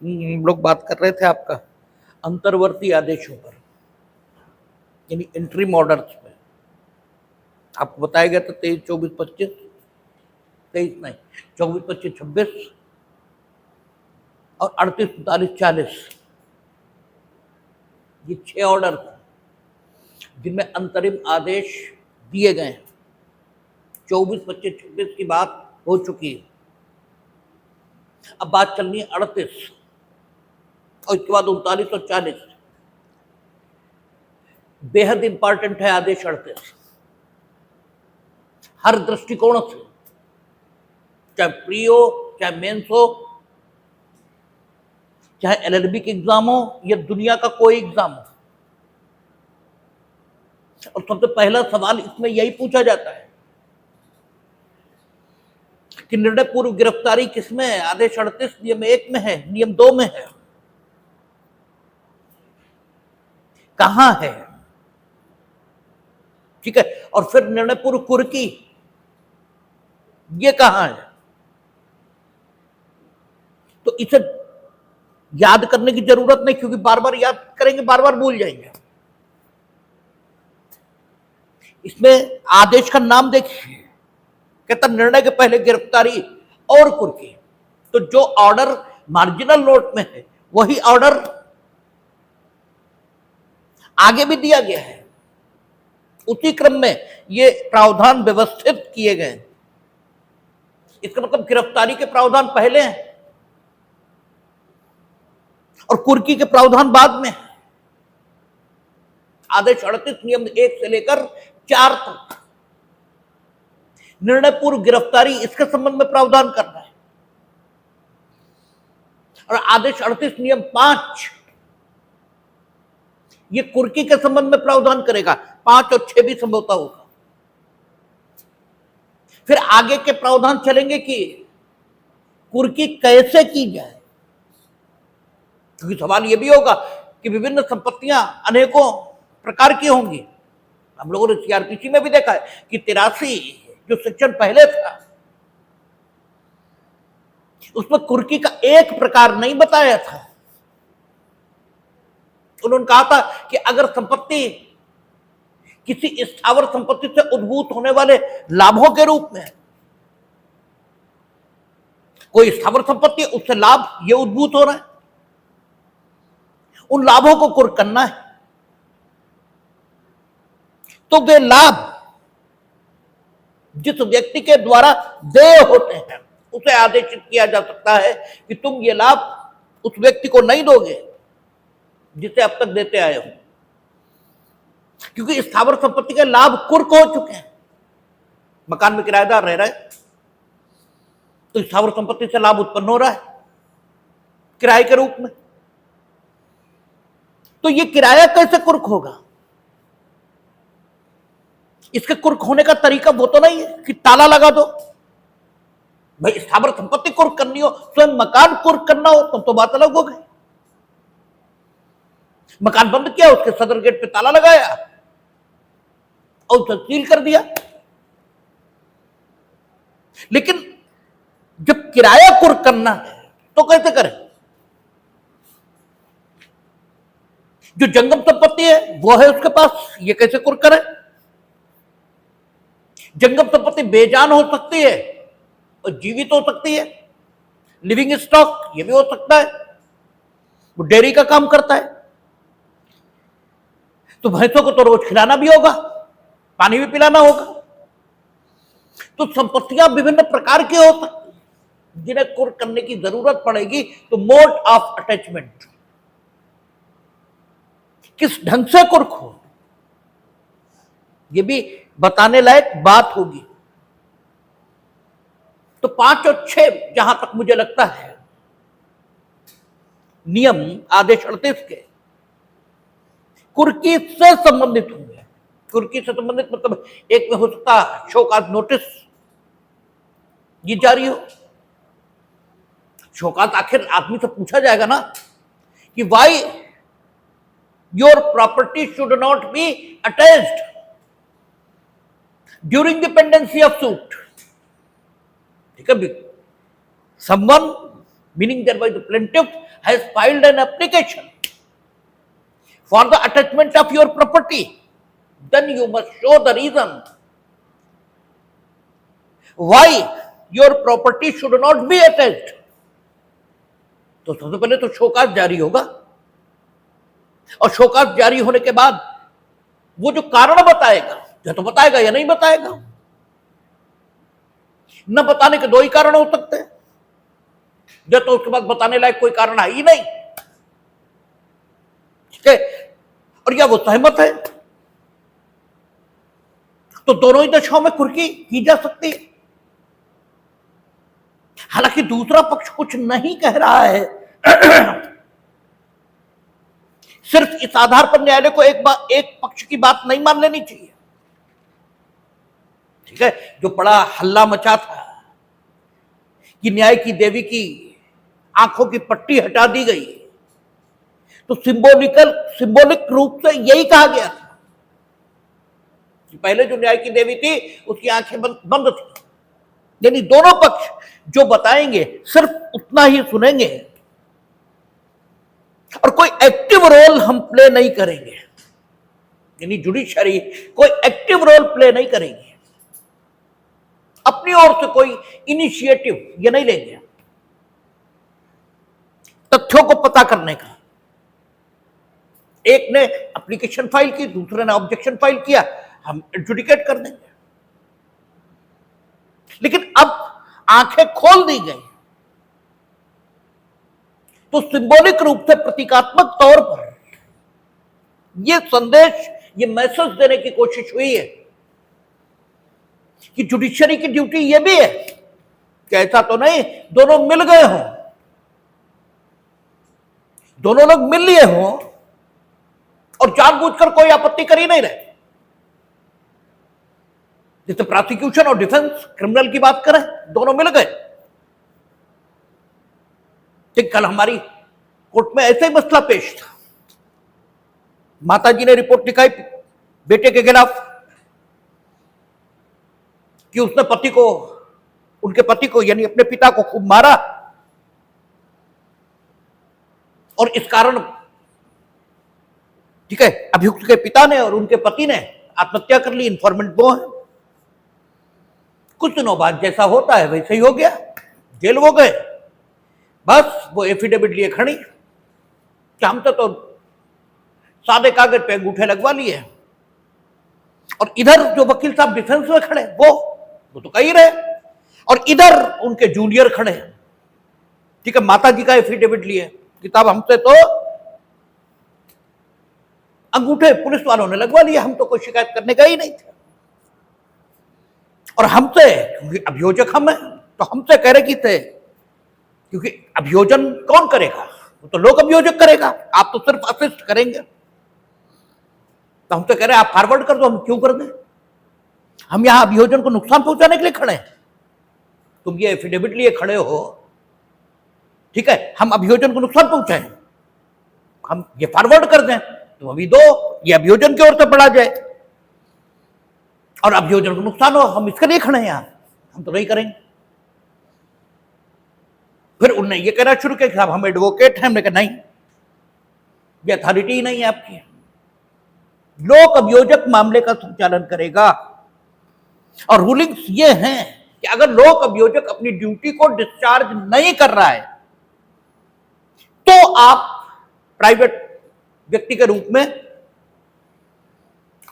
हम लोग बात कर रहे थे आपका अंतर्वर्ती आदेशों पर, यानी इंटरिम ऑर्डर्स में। आपको बताया गया था 23, 24, 25, 23 नहीं, 24, 25, 26 और 38, 39, 40, ये 6 ऑर्डर जिनमें अंतरिम आदेश दिए गए हैं। 24, 25, 26 की बात हो चुकी है। अब बात चलनी है 38 और इसके बाद 39 और 40। बेहद इंपॉर्टेंट है आदेश 38 हर दृष्टिकोण से, चाहे प्री हो, चाहे मेंस हो, चाहे एलएलबी के एग्जाम हो या दुनिया का कोई एग्जाम हो। और सबसे पहला सवाल इसमें यही पूछा जाता है कि निर्णय पूर्व गिरफ्तारी किसमें है? आदेश 38 नियम 1 में है, नियम 2 में है, कहां है? ठीक है। और फिर निर्णय पूर्व कुर्की, ये कहां है? तो इसे याद करने की जरूरत नहीं, क्योंकि बार बार याद करेंगे बार बार भूल जाएंगे। इसमें आदेश का नाम देखिए, कहता निर्णय के पहले गिरफ्तारी और कुर्की। तो जो ऑर्डर मार्जिनल नोट में है वही ऑर्डर आगे भी दिया गया है, उसी क्रम में ये प्रावधान व्यवस्थित किए गए। इसका मतलब गिरफ्तारी के प्रावधान पहले हैं और कुर्की के प्रावधान बाद में। आदेश 38 नियम 1 से लेकर 4 तक निर्णय पूर्व गिरफ्तारी, इसके संबंध में प्रावधान करना है। और आदेश 38 नियम 5 ये कुर्की के संबंध में प्रावधान करेगा। 5 और 6 भी संभवतः होगा। फिर आगे के प्रावधान चलेंगे कि कुर्की कैसे की जाए, क्योंकि सवाल यह भी होगा कि विभिन्न संपत्तियां अनेकों प्रकार की होंगी। हम लोगों ने सीआरपीसी में भी देखा है कि 83 जो सेक्शन पहले था उसमें कुर्की का एक प्रकार नहीं बताया था। उन्होंने कहा था कि अगर संपत्ति किसी स्थावर संपत्ति से उद्भूत होने वाले लाभों के रूप में, कोई स्थावर संपत्ति उससे लाभ ये उद्भूत हो रहा है, उन लाभों को कुर्क करना है, तो वे लाभ जिस व्यक्ति के द्वारा देय होते हैं उसे आदेशित किया जा सकता है कि तुम ये लाभ उस व्यक्ति को नहीं दोगे जिसे अब तक देते आए हो, क्योंकि स्थावर संपत्ति के लाभ कुर्क हो चुके हैं। मकान में किराएदार रह रहा है तो स्थावर संपत्ति से लाभ उत्पन्न हो रहा है किराए के रूप में, तो ये किराया कैसे कुर्क होगा? इसके कुर्क होने का तरीका वो तो नहीं है कि ताला लगा दो। भाई स्थावर संपत्ति कुर्क करनी हो, स्वयं मकान कुर्क करना हो तो बात अलग हो गई। मकान बंद किया, उसके सदर गेट पे ताला लगाया और उसे सील कर दिया। लेकिन जब किराया कुर्क करना है तो कैसे करें? जो जंगम संपत्ति है वो है उसके पास, ये कैसे कुर्क करें? जंगम संपत्ति बेजान हो सकती है और जीवित हो सकती है, लिविंग स्टॉक ये भी हो सकता है। वो डेयरी का काम करता है तो भैंसों को तो रोज खिलाना भी होगा, पानी भी पिलाना होगा। तो संपत्तियां विभिन्न प्रकार की हो सकती जिन्हें कुर्क करने की जरूरत पड़ेगी। तो मोड ऑफ अटैचमेंट, किस ढंग से कुर्क हो, यह भी बताने लायक बात होगी। तो 5 और 6 जहां तक मुझे लगता है नियम आदेश 38 के कुर्की से संबंधित होंगे। कुर्की से संबंधित मतलब एक में हो सकता है शोकाज नोटिस ये जारी हो। शोकाज आखिर आदमी से पूछा जाएगा ना कि why your property should not be attached during the pendency of suit. ठीक है, someone meaning thereby the plaintiff has filed an application for the attachment of your property, then you must show the reason why your property should not be attached. तो सबसे पहले तो show cause जारी होगा, और show cause जारी होने के बाद वो जो कारण बताएगा, या तो बताएगा या नहीं बताएगा। न बताने के दो ही कारण हो सकते हैं, या तो उसके बाद बताने लायक कोई कारण है ही नहीं, ठीक है, और या वो सहमत है, तो दोनों ही दशाओं में कुर्की की जा सकती है। हालांकि दूसरा पक्ष कुछ नहीं कह रहा है, सिर्फ इस आधार पर न्यायालय को एक पक्ष की बात नहीं मान लेनी चाहिए, ठीक है। जो बड़ा हल्ला मचा था कि न्याय की देवी की आंखों की पट्टी हटा दी गई, तो सिंबॉलिक रूप से यही कहा गया था कि पहले जो न्याय की देवी थी उसकी आंखें बंद थी। यानी दोनों पक्ष जो बताएंगे सिर्फ उतना ही सुनेंगे, और कोई एक्टिव रोल हम प्ले नहीं करेंगे, यानी जुडिशरी कोई एक्टिव रोल प्ले नहीं करेंगे, अपनी ओर से कोई इनिशिएटिव ये नहीं लेंगे तथ्यों को पता करने का। एक ने एप्लीकेशन फाइल की, दूसरे ने ऑब्जेक्शन फाइल किया, हम एडजुडिकेट कर देंगे। लेकिन अब आंखें खोल दी गई, तो सिंबॉलिक रूप से प्रतीकात्मक तौर पर यह संदेश, ये मैसेज देने की कोशिश हुई है कि जुडिशरी की ड्यूटी यह भी है कि ऐसा तो नहीं दोनों मिल गए हों, दोनों लोग मिल लिए हों और जानबूझकर कोई आपत्ति कर ही नहीं रहे। जैसे प्रोसिक्यूशन और डिफेंस क्रिमिनल की बात करें, दोनों मिल गए। ठीक, कल हमारी कोर्ट में ऐसे ही मसला पेश था। माताजी ने रिपोर्ट लिखाई बेटे के खिलाफ कि उसने उनके पति को यानी अपने पिता को खूब मारा, और इस कारण, ठीक है, अभियुक्त के पिता ने और उनके पति ने आत्महत्या कर ली। इन्फॉर्मेंट वो है। कुछ दिनों बाद जैसा होता है वैसे ही हो गया, जेल हो गए। बस वो एफिडेविट लिए खड़ी कि हम तो सादे कागज पे अंगूठे लगवा लिए, और इधर जो वकील साहब डिफेंस में खड़े वो तो कह ही रहे, और इधर उनके जूनियर खड़े, ठीक है, माता जी का एफिडेविट लिए किताब हमसे तो अंगूठे पुलिस वालों ने लगवा लिए, हम तो कोई शिकायत करने का ही नहीं थे। और हमसे, क्योंकि अभियोजक हम हैं, तो हमसे कह रहे कि थे, क्योंकि अभियोजन कौन करेगा, वो तो लोक अभियोजक करेगा, आप तो सिर्फ असिस्ट करेंगे। तो हमसे कह रहे आप फॉरवर्ड कर दो, हम क्यों कर दें, हम यहां अभियोजन को नुकसान पहुंचाने के लिए खड़े हैं। तुम ये एफिडेविट लिए खड़े हो, ठीक है, हम अभियोजन को नुकसान पहुंचाएं, हम ये फॉरवर्ड कर दें, तुम अभी दो, ये अभियोजन की ओर से पढ़ा जाए और अभियोजन को नुकसान हो, हम इसके लिए खड़े हैं यहां, हम तो नहीं करेंगे। फिर उन्होंने ये कहना शुरू किया कि साहब हम एडवोकेट हैं। हमने कहा नहीं, ये अथॉरिटी ही नहीं है आपकी, लोक अभियोजक मामले का संचालन करेगा। और रूलिंग्स ये हैं कि अगर लोक अभियोजक अपनी ड्यूटी को डिस्चार्ज नहीं कर रहा है तो आप प्राइवेट व्यक्ति के रूप में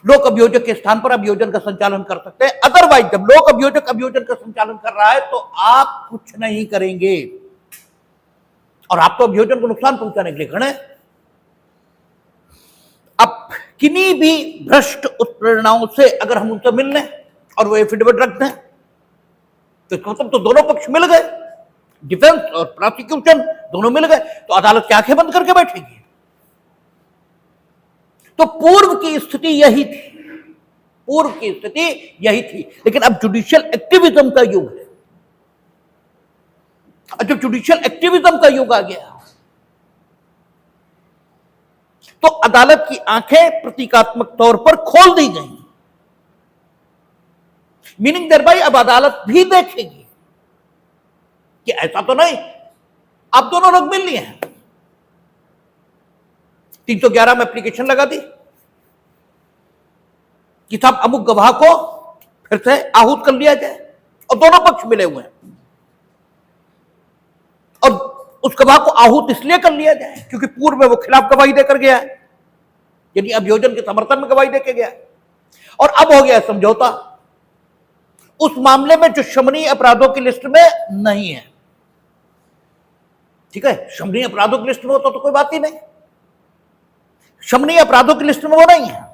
लोक अभियोजक के स्थान पर अभियोजन का संचालन कर सकते हैं। अदरवाइज जब लोक अभियोजक अभियोजन का संचालन कर रहा है तो आप कुछ नहीं करेंगे, और आप तो अभियोजन को नुकसान पहुंचाने के लिए खड़े। अब किन्हीं भी भ्रष्ट उत्प्रेरणाओं से अगर हम उनसे मिल लें और वो एफिडेविट रख दें तो इसका मतलब तो दोनों पक्ष मिल गए, डिफेंस और प्रोसिक्यूशन दोनों मिल गए, तो अदालत की आंखें बंद करके बैठेगी। तो पूर्व की स्थिति यही थी, लेकिन अब जुडिशियल एक्टिविज्म का युग है। जब जुडिशियल एक्टिविज्म का युग आ गया तो अदालत की आंखें प्रतीकात्मक तौर पर खोल दी गई, मीनिंग देयर बाय अब अदालत भी देखेगी कि ऐसा तो नहीं आप दोनों लोग मिल लिए हैं, 311 में एप्लीकेशन लगा दी कि साहब अमुक गवाह को फिर से आहूत कर लिया जाए, और दोनों पक्ष मिले हुए हैं, और उस गवाह को आहूत इसलिए कर लिया जाए क्योंकि पूर्व में वो खिलाफ गवाही देकर गया है, यानी अभियोजन के समर्थन में गवाही देकर गया है, और अब हो गया समझौता उस मामले में जो शमनीय अपराधों की लिस्ट में नहीं है। ठीक है, शमनीय अपराधों की लिस्ट में होता तो कोई बात ही नहीं, शमनीय अपराधों की लिस्ट में वो नहीं है।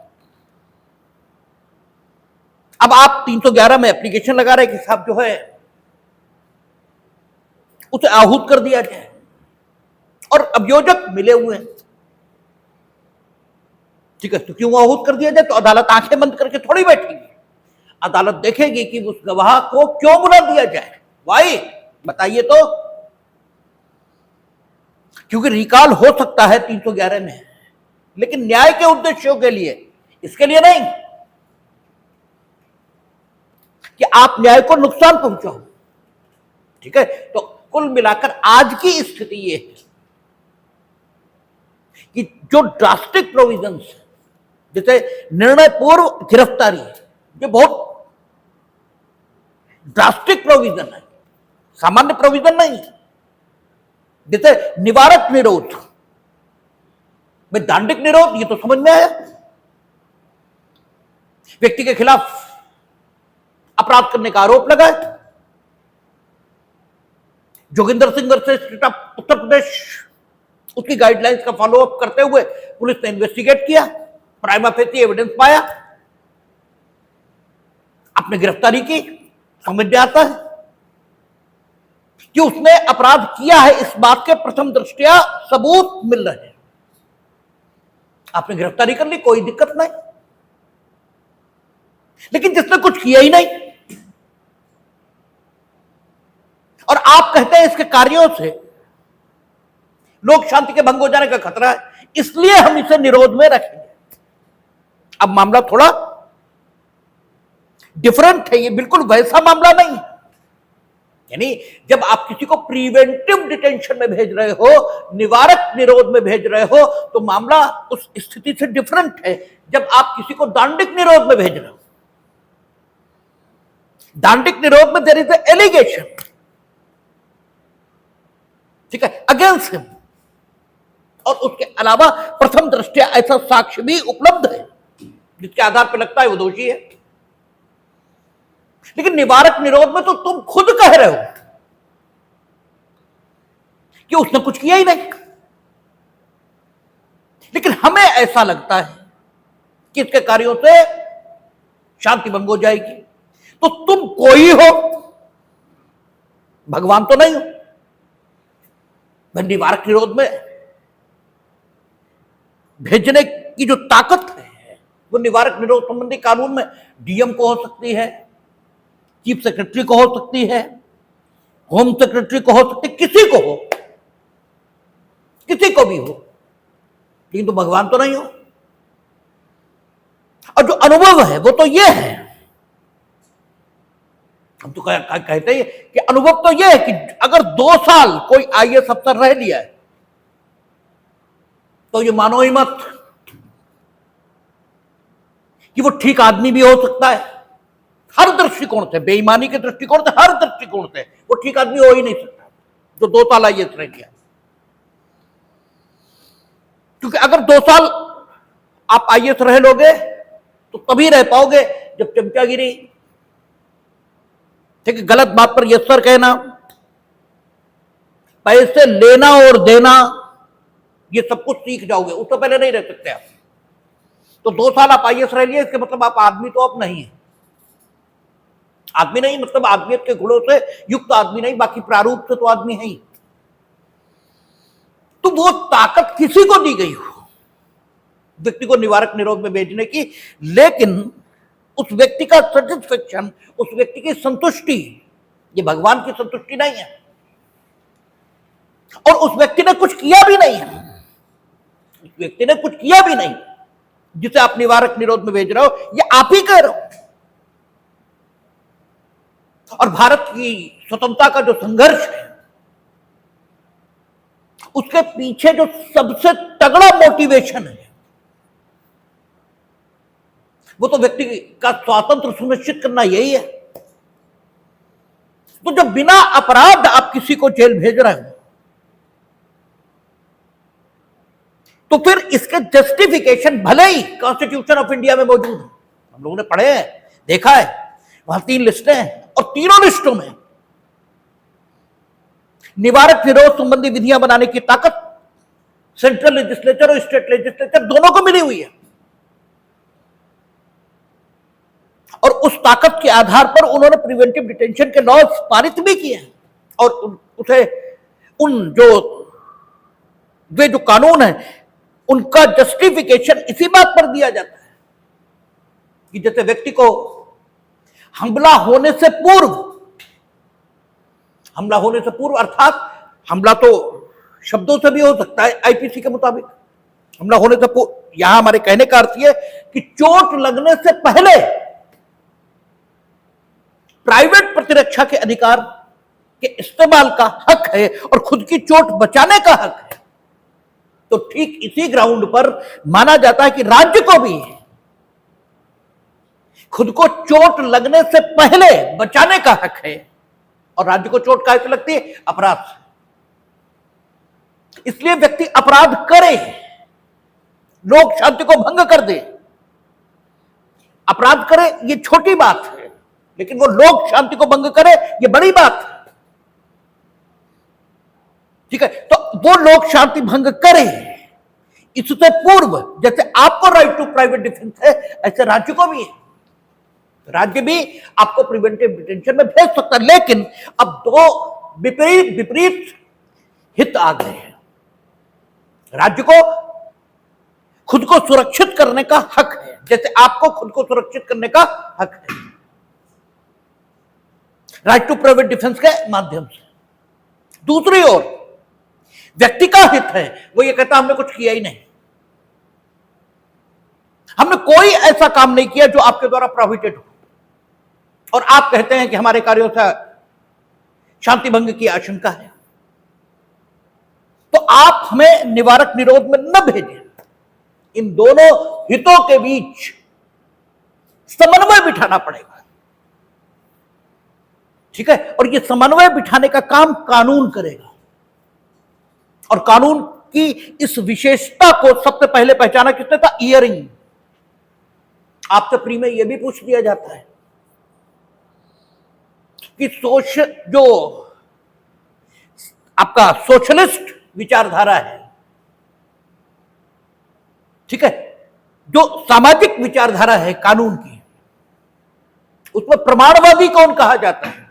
अब आप 311 में एप्लीकेशन लगा रहे कि साहब जो है उसे आहूत कर दिया जाए, और अभियोजक मिले हुए हैं। ठीक है, तो क्यों आहूत कर दिया जाए? तो अदालत आंखें बंद करके थोड़ी बैठेगी, अदालत देखेगी कि उस गवाह को क्यों बुला दिया जाए। वाई बताइए तो, क्योंकि रिकॉल हो सकता है 311 में, लेकिन न्याय के उद्देश्यों के लिए, इसके लिए नहीं कि आप न्याय को नुकसान पहुंचाओ। ठीक है, तो कुल मिलाकर आज की स्थिति यह है कि जो ड्रास्टिक प्रोविजंस, जैसे निर्णय पूर्व गिरफ्तारी, ये बहुत ड्रास्टिक प्रोविजन है, सामान्य प्रोविजन नहीं। जैसे निवारक निरोध, भाई दांडिक निरोध ये तो समझ में आया, व्यक्ति के खिलाफ अपराध करने का आरोप लगा है। Joginder Singh versus state of Uttar Pradesh, उसकी गाइडलाइंस का फॉलोअप करते हुए पुलिस ने इन्वेस्टिगेट किया, प्राइमा फेसी एविडेंस पाया, आपने गिरफ्तारी की, समझ में आता है कि उसने अपराध किया है, इस बात के प्रथम दृष्टया सबूत मिल रहे हैं, आपने गिरफ्तारी कर ली, कोई दिक्कत नहीं। लेकिन जिसने कुछ किया ही नहीं, और आप कहते हैं इसके कार्यों से लोक शांति के भंग हो जाने का खतरा है, इसलिए हम इसे निरोध में रखेंगे। अब मामला थोड़ा डिफरेंट है, ये बिल्कुल वैसा मामला नहीं है। यानी जब आप किसी को प्रिवेंटिव डिटेंशन में भेज रहे हो, निवारक निरोध में भेज रहे हो, तो मामला उस स्थिति से डिफरेंट है जब आप किसी को दांडिक निरोध में भेज रहे हो। दांडिक निरोध में देयर इज ए एलिगेशन, ठीक है, अगेंस्ट हिम, और उसके अलावा प्रथम दृष्टया ऐसा साक्ष्य भी उपलब्ध है जिसके आधार पर लगता है वो दोषी है। लेकिन निवारक निरोध में तो तुम खुद कह रहे हो कि उसने कुछ किया ही नहीं, लेकिन हमें ऐसा लगता है कि इसके कार्यों से शांति भंग हो जाएगी। तो तुम कोई हो, भगवान तो नहीं हो। निवारक निरोध में भेजने की जो ताकत है वो निवारक निरोध संबंधी कानून में डीएम को हो सकती है, चीफ सेक्रेटरी को हो सकती है, होम सेक्रेटरी को हो सकती है, किसी को हो, किसी को भी हो, लेकिन तो भगवान तो नहीं हो। और जो अनुभव है वो तो ये है, हम तो कहते हैं कि अनुभव तो ये है कि अगर 2 साल कोई आईएएस अफसर रह लिया है तो ये मानो ही मत कि वो ठीक आदमी भी हो सकता है। हर दृष्टिकोण से, बेईमानी के दृष्टिकोण से, हर दृष्टिकोण से वो ठीक आदमी हो ही नहीं सकता जो 2 साल आईएएस रह लिया। क्योंकि अगर 2 साल आप आईएएस रह लोगे तो तभी रह पाओगे जब चमचागिरी, ठीक है, गलत बात पर यस सर कहना, पैसे लेना और देना, ये सब कुछ सीख जाओगे, उससे पहले नहीं रह सकते आप। तो 2 साल आप आईएएस रह लिए, इसके मतलब आप आदमी तो अब नहीं है। आदमी नहीं मतलब आदमियत के गुणों से युक्त आदमी नहीं, बाकी प्रारूप से तो आदमी है ही। तो वो ताकत किसी को दी गई हो व्यक्ति को निवारक निरोध में भेजने की, लेकिन उस व्यक्ति का सेटिस्फेक्शन, उस व्यक्ति की संतुष्टि, ये भगवान की संतुष्टि नहीं है, और उस व्यक्ति ने कुछ किया भी नहीं है, उस व्यक्ति ने कुछ किया भी नहीं जिसे आप निवारक निरोध में भेज रहे हो, ये आप ही कह रहे हो। और भारत की स्वतंत्रता का जो संघर्ष है उसके पीछे जो सबसे तगड़ा मोटिवेशन है वो तो व्यक्ति का स्वातंत्र सुनिश्चित करना यही है। तो जब बिना अपराध आप किसी को जेल भेज रहे हो तो फिर इसके जस्टिफिकेशन भले ही कॉन्स्टिट्यूशन ऑफ इंडिया में मौजूद है, हम लोगों ने पढ़े हैं, देखा है, वहां 3 लिस्टें हैं और तीनों लिस्टों में निवारक निरोध संबंधी विधियां बनाने की ताकत सेंट्रल लेजिस्लेचर और स्टेट लेजिस्लेचर दोनों को मिली हुई है। और उस ताकत के आधार पर उन्होंने प्रिवेंटिव डिटेंशन के लॉज पारित भी किए हैं और उसे वे जो कानून है उनका जस्टिफिकेशन इसी बात पर दिया जाता है कि जैसे व्यक्ति को हमला होने से पूर्व अर्थात हमला तो शब्दों से भी हो सकता है आईपीसी के मुताबिक, हमला होने से पूर्व, यहां हमारे कहने का अर्थ यह कि चोट लगने से पहले प्राइवेट प्रतिरक्षा के अधिकार के इस्तेमाल का हक है और खुद की चोट बचाने का हक है। तो ठीक इसी ग्राउंड पर माना जाता है कि राज्य को भी खुद को चोट लगने से पहले बचाने का हक है। और राज्य को चोट कैसे लगती है? अपराध से। इसलिए व्यक्ति अपराध करे, लोक शांति को भंग कर दे, अपराध करे ये छोटी बात है, लेकिन वो लोक शांति को भंग करे ये बड़ी बात है। ठीक है, तो वो लोक शांति भंग करे, इससे पूर्व जैसे आपको राइट टू प्राइवेट डिफेंस है ऐसे राज्य को भी है। राज्य भी आपको प्रिवेंटिव डिटेंशन में भेज सकता है, लेकिन अब 2 विपरीत हित आ गए हैं। राज्य को खुद को सुरक्षित करने का हक है, जैसे आपको खुद को सुरक्षित करने का हक है राइट टू प्राइवेट डिफेंस के माध्यम से। दूसरी ओर व्यक्ति का हित है, वो ये कहता हमने कुछ किया ही नहीं, हमने कोई ऐसा काम नहीं किया जो आपके द्वारा प्रोहिबिटेड हो, और आप कहते हैं कि हमारे कार्यों से शांति भंग की आशंका है, तो आप हमें निवारक निरोध में न भेजें। इन दोनों हितों के बीच समन्वय बिठाना पड़ेगा। ठीक है, और ये समन्वय बिठाने का काम कानून करेगा। और कानून की इस विशेषता को सबसे पहले पहचाना किसने था? ईयरिंग। आपसे प्री में यह भी पूछ दिया जाता है कि जो आपका सोशलिस्ट विचारधारा है, ठीक है, जो सामाजिक विचारधारा है कानून की, उसमें प्रमाणवादी कौन कहा जाता है?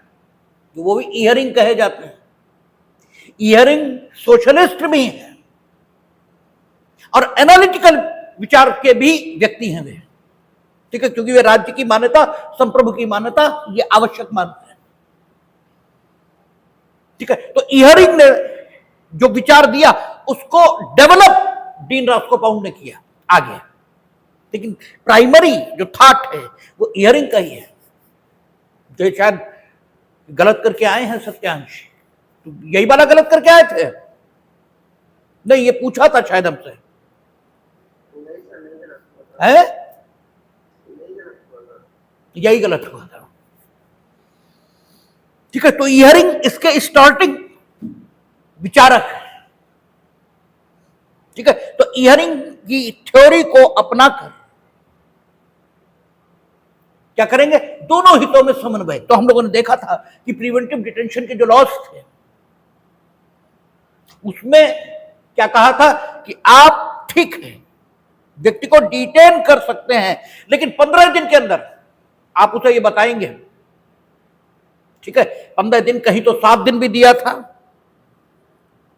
वो भी ईयरिंग कहे जाते हैं। ईयरिंग सोशलिस्ट भी है और एनालिटिकल विचार के भी व्यक्ति हैं वे। ठीक है, क्योंकि वे राज्य की मान्यता, संप्रभु की मान्यता ये आवश्यक मानते हैं। ठीक है, तो ईयरिंग ने जो विचार दिया उसको डेवलप डीन रास्कोपाउंड ने किया आगे, लेकिन प्राइमरी जो थॉट है वो ईयरिंग का ही है। जो शायद गलत करके आए हैं सत्यांश, तो यही वाला गलत करके आए थे? नहीं, ये पूछा था शायद हमसे, है यही गलत हुआ था। ठीक है, तो ईयरिंग इसके स्टार्टिंग विचारक है। ठीक है, तो ईयरिंग की थ्योरी को अपनाकर क्या करेंगे? दोनों हितों में समन्वय। तो हम लोगों ने देखा था कि प्रिवेंटिव डिटेंशन के जो लॉज थे उसमें क्या कहा था कि आप ठीक है व्यक्ति को डिटेन कर सकते हैं, लेकिन 15 दिन के अंदर आप उसे ये बताएंगे। ठीक है, 15 दिन, कहीं तो 7 दिन भी दिया था।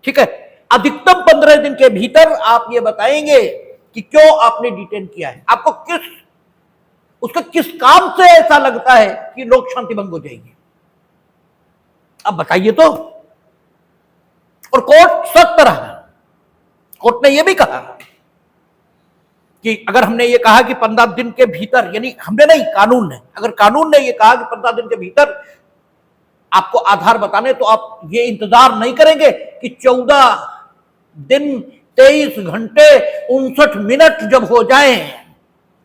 ठीक है, अधिकतम 15 दिन के भीतर आप ये बताएंगे कि क्यों आपने डिटेन किया है, आपको उसका किस काम से ऐसा लगता है कि लोक शांति भंग हो जाएगी, अब बताइए तो। और कोर्ट सख्त रहा। कोर्ट ने यह भी कहा कि अगर हमने ये कहा कि 15 दिन के भीतर, यानी हमने नहीं, कानून ने, अगर कानून ने ये कहा कि 15 दिन के भीतर आपको आधार बताने, तो आप ये इंतजार नहीं करेंगे कि 14 दिन 23 घंटे 59 मिनट जब हो जाए,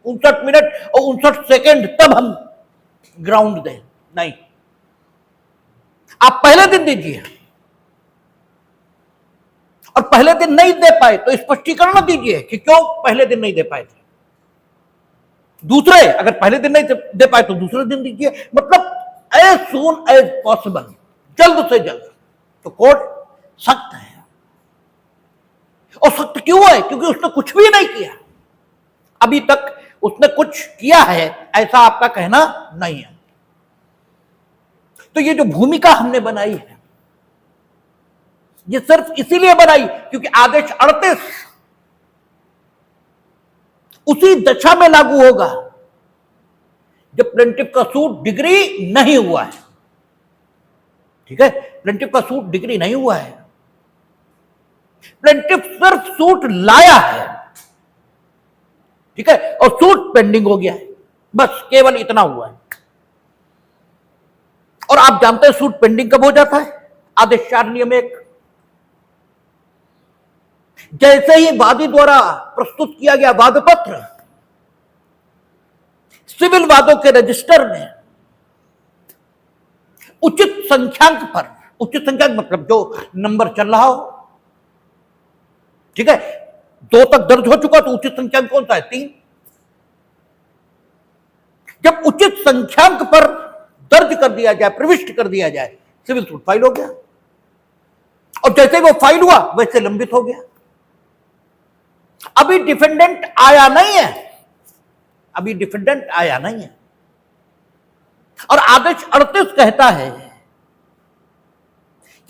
59 मिनट और 59 सेकेंड, तब हम ग्राउंड दें। नहीं, आप पहले दिन दीजिए, और पहले दिन नहीं दे पाए तो स्पष्टीकरण दीजिए कि क्यों पहले दिन नहीं दे पाए थे। दूसरे, अगर पहले दिन नहीं दे पाए तो दूसरे दिन दीजिए, मतलब एज सून एज पॉसिबल, जल्द से जल्द। तो कोर्ट सख्त है, और सख्त क्यों है? क्योंकि उसने कुछ भी नहीं किया, अभी तक उसने कुछ किया है ऐसा आपका कहना नहीं है। तो ये जो भूमिका हमने बनाई है, ये सिर्फ इसीलिए बनाई क्योंकि आदेश 38 उसी दशा में लागू होगा जब प्लेंटिफ का सूट डिग्री नहीं हुआ है। ठीक है, प्लेंटिफ का सूट डिग्री नहीं हुआ है, प्लेंटिफ सिर्फ सूट लाया है, ठीक है, और सूट पेंडिंग हो गया है, बस केवल इतना हुआ है। और आप जानते हैं सूट पेंडिंग कब हो जाता है? आदेश 4 नियम 1, जैसे ही वादी द्वारा प्रस्तुत किया गया वाद पत्र सिविल वादों के रजिस्टर में उचित संख्यांक पर, उचित संख्यांक मतलब जो नंबर चल रहा हो, ठीक है, 2 तक दर्ज हो चुका तो उचित संख्यांक कौन सा है? 3। जब उचित संख्यांक पर दर्ज कर दिया जाए, प्रविष्ट कर दिया जाए, सिविल सूट फाइल हो गया, और जैसे वो फाइल हुआ वैसे लंबित हो गया। अभी डिफेंडेंट आया नहीं है, अभी डिफेंडेंट आया नहीं है, और आदेश 38 कहता है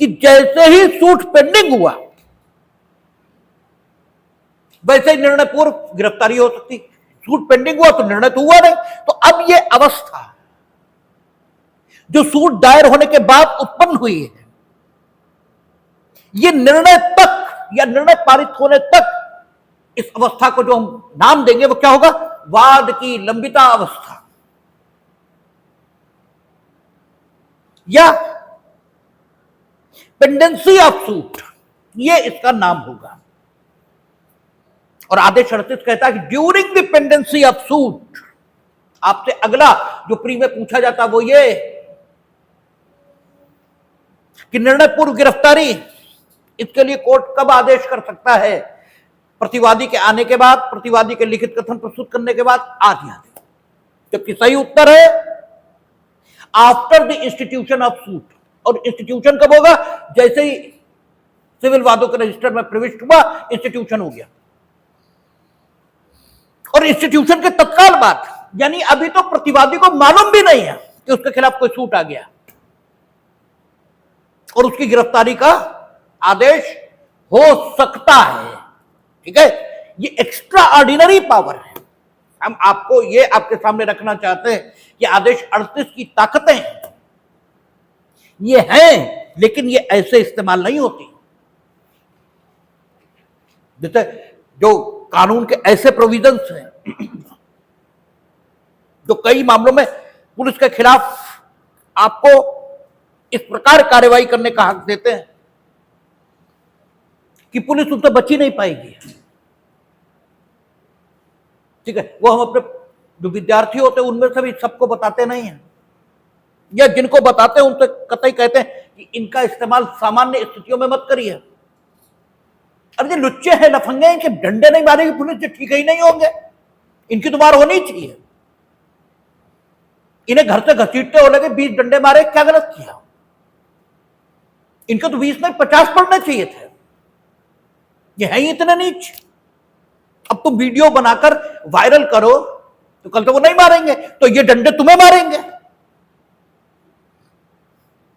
कि जैसे ही सूट पेंडिंग हुआ वैसे ही निर्णय पूर्व गिरफ्तारी हो सकती। सूट पेंडिंग हुआ तो निर्णय तो हुआ नहीं, तो अब यह अवस्था जो सूट दायर होने के बाद उत्पन्न हुई है, यह निर्णय तक या निर्णय पारित होने तक, इस अवस्था को जो हम नाम देंगे वो क्या होगा? वाद की लंबिता अवस्था, या पेंडेंसी ऑफ सूट, ये इसका नाम होगा। और आदेश 38 कहता है कि during the pendency of suit, आपसे अगला जो प्री में पूछा जाता वो ये कि निर्णय पूर्व गिरफ्तारी, इसके लिए कोर्ट कब आदेश कर सकता है? प्रतिवादी के आने के बाद, प्रतिवादी के लिखित कथन प्रस्तुत करने के बाद, आदि आदि। जबकि सही उत्तर है after the institution of suit. और इंस्टीट्यूशन कब होगा? जैसे ही सिविल वादों के रजिस्टर में प्रविष्ट हुआ, इंस्टीट्यूशन हो गया। और इंस्टीट्यूशन के तत्काल बाद, यानी अभी तो प्रतिवादी को मालूम भी नहीं है कि उसके खिलाफ कोई सूट आ गया और उसकी गिरफ्तारी का आदेश हो सकता है। ठीक है, ये एक्स्ट्रा ऑर्डिनरी पावर है। हम आपको ये आपके सामने रखना चाहते हैं कि आदेश 38 की ताकतें ये हैं, लेकिन ये ऐसे इस्तेमाल नहीं होती। जैसे जो कानून के ऐसे प्रोविजंस हैं जो कई मामलों में पुलिस के खिलाफ आपको इस प्रकार कार्रवाई करने का हक देते हैं कि पुलिस उनसे बची नहीं पाएगी। ठीक है, वो हम अपने जो विद्यार्थी होते हैं उनमें से भी सबको बताते नहीं हैं, या जिनको बताते हैं उनसे कतई कहते हैं कि इनका इस्तेमाल सामान्य स्थितियों में मत करिए। अरे ये लुच्चे हैं, लफंगे, इनके डंडे नहीं मारेगी पुलिस, जो ठीक ही नहीं होंगे, इनकी तो मार होनी चाहिए। इन्हें घर से घसीटते हो लगे 20 डंडे मारे, क्या गलत किया? इनको तो 20 में 50 पड़ने चाहिए थे। ये है ही इतने नीच। अब तुम वीडियो बनाकर वायरल करो तो कल तो वो नहीं मारेंगे, तो ये डंडे तुम्हें मारेंगे।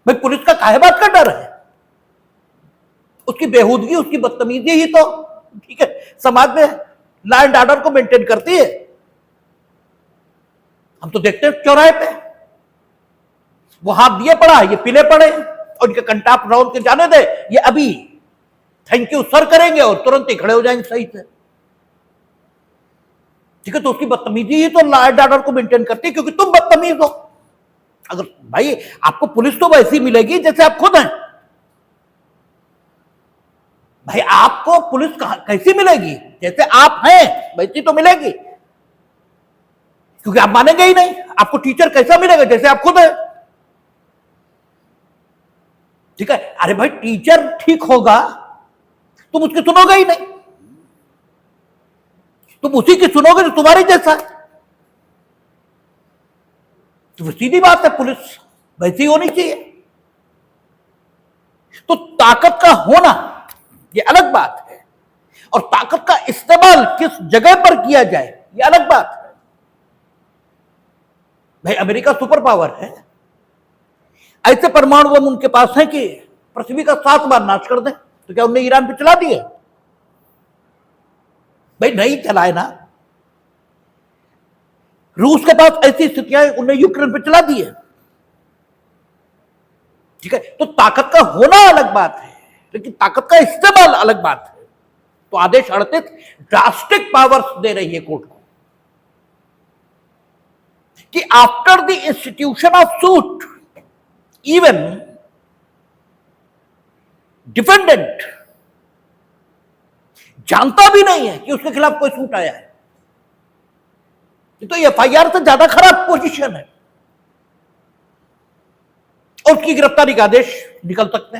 भाई पुलिस का काहे बात का डर है? उसकी बेहूदगी, उसकी बदतमीजी ही तो, ठीक है, समाज में लॉ एंड ऑर्डर को मेंटेन करती है। हम तो देखते हैं चौराहे पे वो हाथ दिए पड़ा है, ये पीले पड़े, और इनके कंटाप राउंड के जाने दे, ये अभी थैंक यू सर करेंगे और तुरंत ही खड़े हो जाएंगे सही से। ठीक है, तो उसकी बदतमीजी ही तो लॉ एंड ऑर्डर को मेंटेन करती है, क्योंकि तुम बदतमीज हो। अगर भाई आपको पुलिस तो वैसी मिलेगी जैसे आप खुद हैं। भाई आपको पुलिस कैसी मिलेगी? जैसे आप हैं वैसी तो मिलेगी, क्योंकि आप मानेंगे ही नहीं। आपको टीचर कैसा मिलेगा? जैसे आप खुद है। ठीक है, अरे भाई टीचर ठीक होगा, तुम उसकी सुनोगे ही नहीं, तुम उसी की सुनोगे जो तुम्हारे जैसा है। तो सीधी बात है, पुलिस वैसी होनी चाहिए। तो ताकत का होना ये अलग बात है, और ताकत का इस्तेमाल किस जगह पर किया जाए ये अलग बात है। भाई अमेरिका सुपर पावर है, ऐसे परमाणु बम उनके पास है कि पृथ्वी का 7 बार नाश कर दें। तो क्या उन्हें ईरान पे चला दिए? भाई नहीं चलाए ना। रूस के पास ऐसी स्थितियां, उन्हें यूक्रेन पे चला दिए। ठीक है, तो ताकत का होना अलग बात है, लेकिन ताकत का इस्तेमाल अलग बात है। तो आदेश 38 ड्रास्टिक पावर्स दे रही है कोर्ट को कि after the institution of suit, even defendant जानता भी नहीं है कि उसके खिलाफ कोई सूट आया है। तो एफआईआर से ज्यादा खराब पोजीशन है, और उसकी गिरफ्तारी का आदेश निकल सकते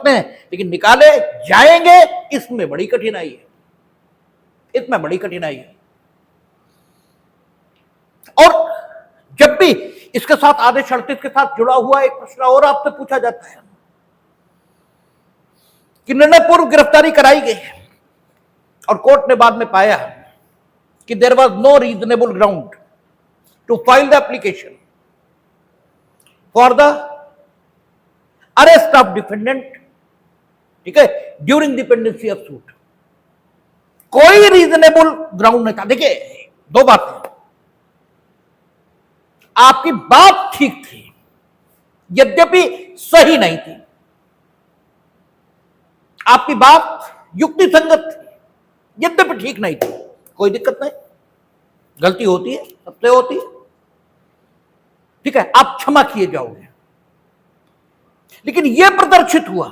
हैं, लेकिन निकाले जाएंगे, इसमें बड़ी कठिनाई है, इसमें बड़ी कठिनाई है। और जब भी इसके साथ आदेश 38 के साथ जुड़ा हुआ एक प्रश्न और आपसे पूछा जाता है कि निर्णय पूर्व गिरफ्तारी कराई गई, और कोर्ट ने बाद में पाया कि there was no reasonable ground to file the application for the arrest of defendant, ठीक है, ड्यूरिंग डिपेंडेंसी ऑफ सूट। कोई रीजनेबल ग्राउंड नहीं था। देखिए, दो बातें, आपकी बात ठीक थी, यद्यपि सही नहीं थी। आपकी बात युक्ति संगत थी, यद्यपि ठीक नहीं थी। कोई दिक्कत नहीं, गलती होती है, सबसे होती है, ठीक है, आप क्षमा किए जाओगे। लेकिन यह प्रदर्शित हुआ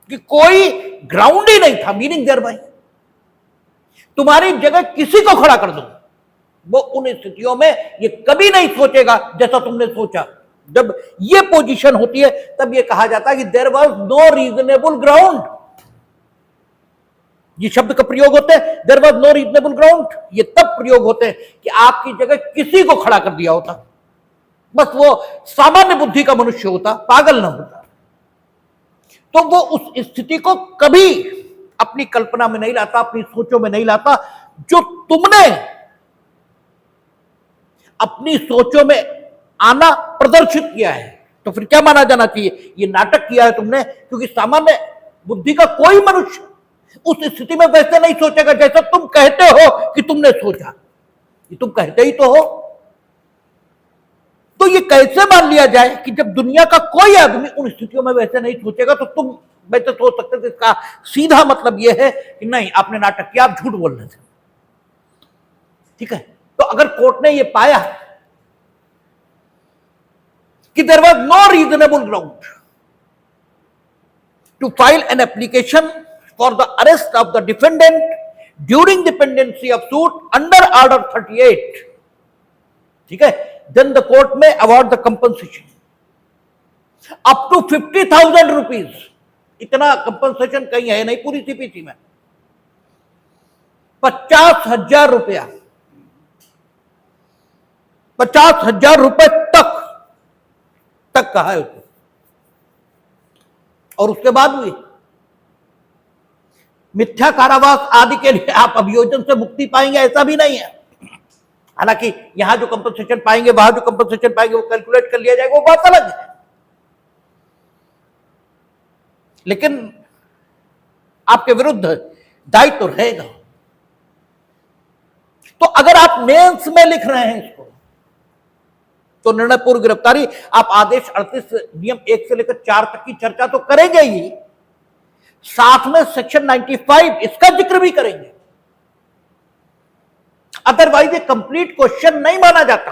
कि कोई ग्राउंड ही नहीं था, मीनिंग देयर बाय तुम्हारी जगह किसी को खड़ा कर दो, वो उन स्थितियों में ये कभी नहीं सोचेगा जैसा तुमने सोचा। जब ये पोजीशन होती है तब ये कहा जाता है कि there was no reasonable ground. ये शब्द का प्रयोग होते हैं, there was no reasonable ground, ये तब प्रयोग होते हैं कि आपकी जगह किसी को खड़ा कर दिया होता, बस वो सामान्य बुद्धि का मनुष्य होता, पागल ना होता, तो वो उस स्थिति को कभी अपनी कल्पना में नहीं लाता, अपनी सोचों में नहीं लाता। जो तुमने अपनी सोचों में आना प्रदर्शित किया है, तो फिर क्या माना जाना चाहिए? ये नाटक किया है तुमने, क्योंकि सामान्य बुद्धि का कोई मनुष्य उस स्थिति में वैसे नहीं सोचेगा जैसा तुम कहते हो कि तुमने सोचा। ये तुम कहते ही तो हो। तो ये कैसे मान लिया जाए कि जब दुनिया का कोई आदमी उन स्थितियों में वैसे नहीं सोचेगा तो तुम वैसे सोच सकते थे? इसका सीधा मतलब यह है कि नहीं, आपने नाटक किया, आप झूठ बोल रहे थे। ठीक है, तो अगर कोर्ट ने यह पाया कि there was no reasonable ground to file an application for the arrest of the defendant during dependency of suit under order 38, ठीक है, then the court may award the compensation up to 50,000 rupees। इतना compensation कहीं है नहीं पूरी CPC में। 50,000 रुपया, 50,000 रुपए तक कहा है उसको, और उसके बाद भी मिथ्या कारावास आदि के लिए आप अभियोजन से मुक्ति पाएंगे ऐसा भी नहीं है। हालांकि यहां जो कंपनसेशन पाएंगे, वहां जो कंपनसेशन पाएंगे, वो कैलकुलेट कर लिया जाएगा, वो बात अलग है। लेकिन आपके विरुद्ध दायित्व तो रहेगा। तो अगर आप मेंस में लिख रहे हैं इसको, तो निर्णय पूर्व गिरफ्तारी आप आदेश 38 नियम 1 से लेकर 4 तक की चर्चा तो करेंगे ही, साथ में सेक्शन 95 इसका जिक्र भी करेंगे। अदरवाइज ये कंप्लीट क्वेश्चन नहीं माना जाता।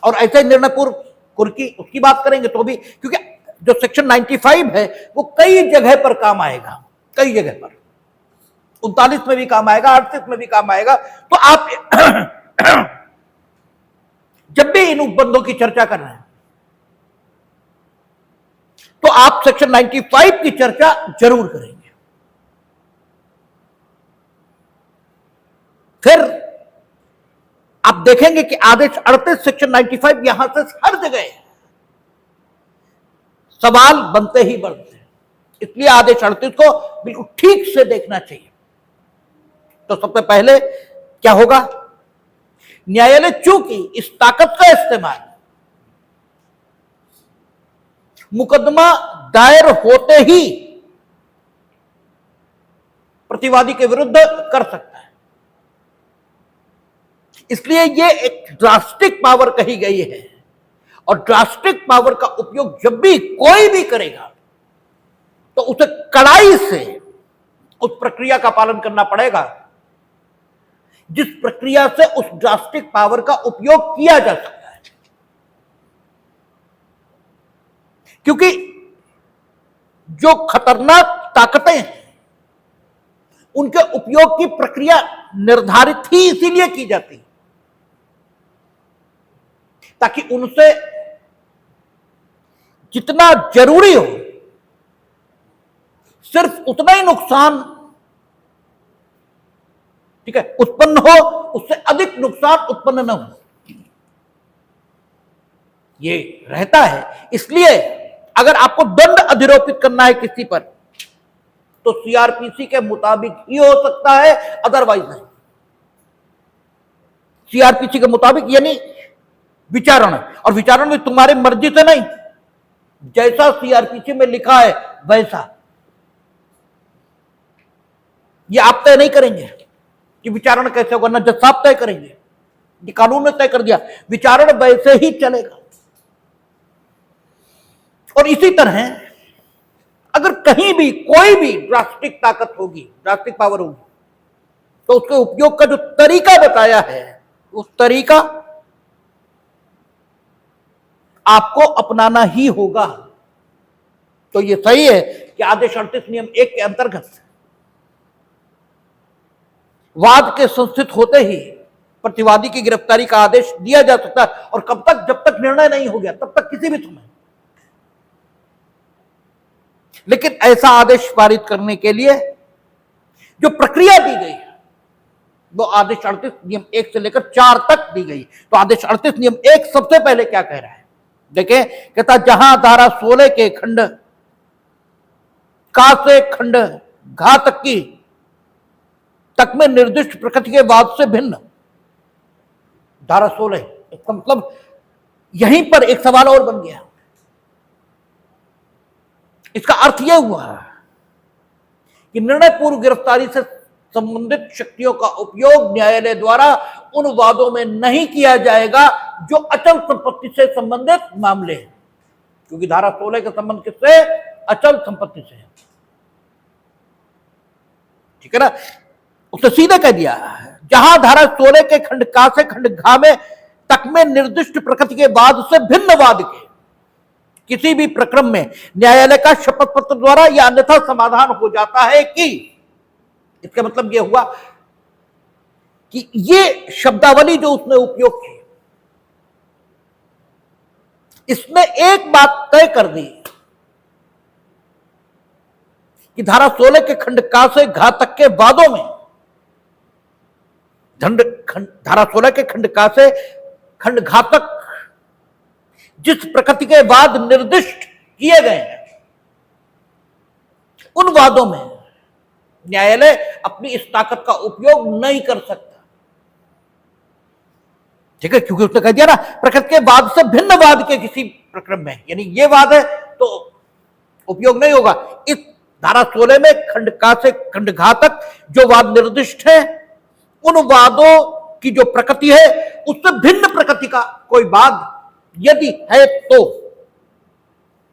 और ऐसे निर्णय पूर्व कुर्की उसकी बात करेंगे तो भी, क्योंकि जो सेक्शन 95 है वो कई जगह पर काम आएगा, कई जगह पर 39 में भी काम आएगा, 38 में भी काम आएगा। तो आप जब भी इन उपबंधों की चर्चा कर रहे हैं तो आप सेक्शन 95 की चर्चा जरूर करेंगे। फिर आप देखेंगे कि आदेश 38 सेक्शन 95 यहां से हर जगह सवाल बनते ही बनते हैं, इसलिए आदेश 38 को बिल्कुल ठीक से देखना चाहिए। तो सबसे पहले क्या होगा, न्यायालय चूंकि इस ताकत का इस्तेमाल मुकदमा दायर होते ही प्रतिवादी के विरुद्ध कर सकता है, इसलिए यह एक ड्रास्टिक पावर कही गई है। और ड्रास्टिक पावर का उपयोग जब भी कोई भी करेगा तो उसे कड़ाई से उस प्रक्रिया का पालन करना पड़ेगा जिस प्रक्रिया से उस ड्रास्टिक पावर का उपयोग किया जा सकता है, क्योंकि जो खतरनाक ताकतें हैं उनके उपयोग की प्रक्रिया निर्धारित ही इसीलिए की जाती है ताकि उनसे जितना जरूरी हो सिर्फ उतना ही नुकसान, ठीक है, उत्पन्न हो, उससे अधिक नुकसान उत्पन्न न हो, ये रहता है। इसलिए अगर आपको दंड अधिरोपित करना है किसी पर तो सीआरपीसी के मुताबिक ही हो सकता है, अदरवाइज नहीं। सीआरपीसी के मुताबिक यानी विचारण, और विचारण में तुम्हारी मर्जी से नहीं, जैसा सीआरपीसी में लिखा है वैसा। ये आप तय नहीं करेंगे कि विचारण कैसे होगा, ना जज साहब तय करेंगे, ये कानून ने तय कर दिया, विचारण वैसे ही चलेगा। और इसी तरह अगर कहीं भी कोई भी ड्रास्टिक ताकत होगी, ड्रास्टिक पावर होगी, तो उसके उपयोग का जो तरीका बताया है उस तरीका आपको अपनाना ही होगा। तो यह सही है कि आदेश 38 नियम 1 के अंतर्गत वाद के संस्थित होते ही प्रतिवादी की गिरफ्तारी का आदेश दिया जा सकता है, और कब तक, जब तक निर्णय नहीं हो गया तब तक किसी भी समय। लेकिन ऐसा आदेश पारित करने के लिए जो प्रक्रिया दी गई है वो आदेश 38 नियम 1 से लेकर 4 तक दी गई। तो आदेश 38 नियम 1 सबसे पहले क्या कह रहा है, देखें, कहता जहां धारा 16 के खंड का से खंड घा तक में निर्दिष्ट प्रकृति के वाद से भिन्न, धारा 16, इसका मतलब यहीं पर एक सवाल और बन गया। इसका अर्थ यह हुआ कि निर्णय पूर्व गिरफ्तारी से संबंधित शक्तियों का उपयोग न्यायालय द्वारा उन वादों में नहीं किया जाएगा जो अचल संपत्ति से संबंधित मामले हैं, क्योंकि धारा 16 का संबंध किससे, अचल संपत्ति से है, ठीक है ना। उसने सीधे कह दिया जहां धारा 16 के खंड का से खंड घा में तक में निर्दिष्ट प्रकृति के वाद से भिन्न वाद के किसी भी प्रक्रम में न्यायालय का शपथ पत्र द्वारा या अन्यथा समाधान हो जाता है कि, इसका मतलब यह हुआ कि ये शब्दावली जो उसने उपयोग की इसने एक बात तय कर दी कि धारा 16 के खंड का से घा तक के वादों में, धारा 16 के खंड का से खंड घा तक जिस प्रकृति के वाद निर्दिष्ट किए गए हैं उन वादों में न्यायालय अपनी इस ताकत का उपयोग नहीं कर सकता, ठीक है, क्योंकि उसने कह दिया ना प्रकृति के वाद से भिन्न वाद के किसी प्रक्रम में, यानी ये वाद है तो उपयोग नहीं होगा। इस धारा 16 में खंड का से खंड घा तक जो वाद निर्दिष्ट है उन वादों की जो प्रकृति है उससे भिन्न प्रकृति का कोई वाद यदि है तो,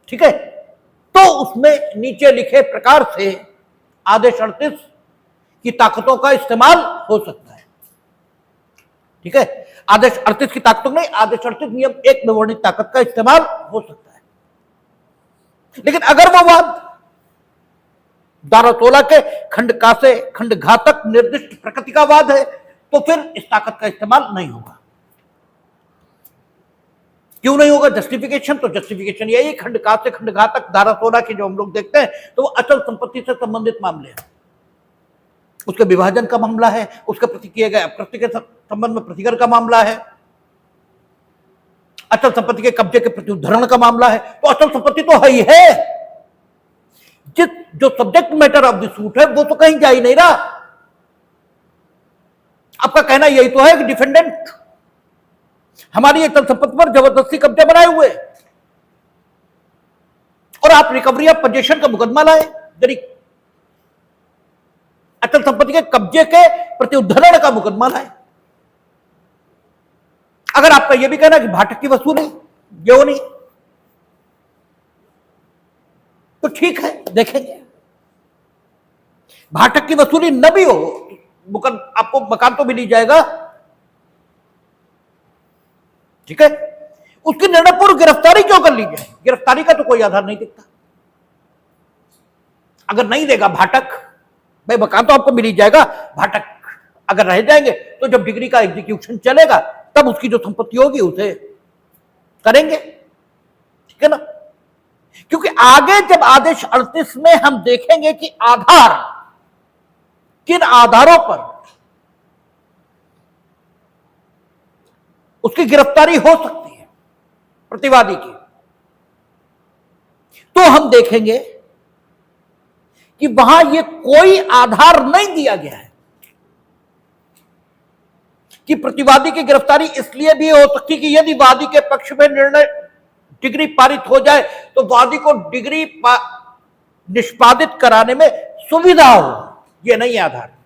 ठीक है, तो उसमें नीचे लिखे प्रकार से आदेश 38 की ताकतों का इस्तेमाल हो सकता है, ठीक है। आदेश 38 की ताकतों नहीं, आदेश 38 नियम 1 में वर्णित ताकत का इस्तेमाल हो सकता है। लेकिन अगर वो वाद धारा 16 के खंड का से खंड घातक निर्दिष्ट प्रकृति का वाद है तो फिर इस ताकत का इस्तेमाल नहीं होगा। क्यों नहीं होगा? जस्टिफिकेशन तो जस्टिफिकेशन यही, खंड का से खंड घातक धारा 16 की जो हम लोग देखते हैं तो वो अचल संपत्ति से संबंधित मामले हैं, उसके विभाजन का मामला है, उसके प्रति किए गए अपकृत्य के संबंध में प्रतिकर का मामला है, अचल संपत्ति के कब्जे के प्रति उद्धरण का मामला है। तो अचल संपत्ति तो है ही है, जो subject matter of the suit है वो तो कहीं जा ही नहीं रहा। आपका कहना यही तो है कि डिफेंडेंट हमारी अचल संपत्ति पर जबरदस्ती कब्जा बनाए हुए और आप रिकवरी ऑफ पोजेशन का मुकदमा लाए, यदि अचल संपत्ति के कब्जे के प्रति उद्धरण का मुकदमा लाए। अगर आपका यह भी कहना कि भाटक की वसूली ये नहीं, तो ठीक है, देखेंगे। भाटक की वसूली न भी हो, आपको मकान तो मिल ही जाएगा, ठीक है। उसकी निर्णय पूर्व गिरफ्तारी क्यों कर ली जाए? गिरफ्तारी का तो कोई आधार नहीं दिखता। अगर नहीं देगा भाटक, भाई मकान तो आपको मिल ही जाएगा, भाटक अगर रह जाएंगे तो जब डिग्री का एग्जीक्यूशन चलेगा तब उसकी जो संपत्ति होगी उसे करेंगे, ठीक है ना। क्योंकि आगे जब आदेश 38 में हम देखेंगे कि आधार, किन आधारों पर उसकी गिरफ्तारी हो सकती है प्रतिवादी की, तो हम देखेंगे कि वहां यह कोई आधार नहीं दिया गया है कि प्रतिवादी की गिरफ्तारी इसलिए भी हो सकती है कि यदि वादी के पक्ष में निर्णय डिग्री पारित हो जाए तो वादी को डिग्री निष्पादित कराने में सुविधा हो। यह नहीं है आधार।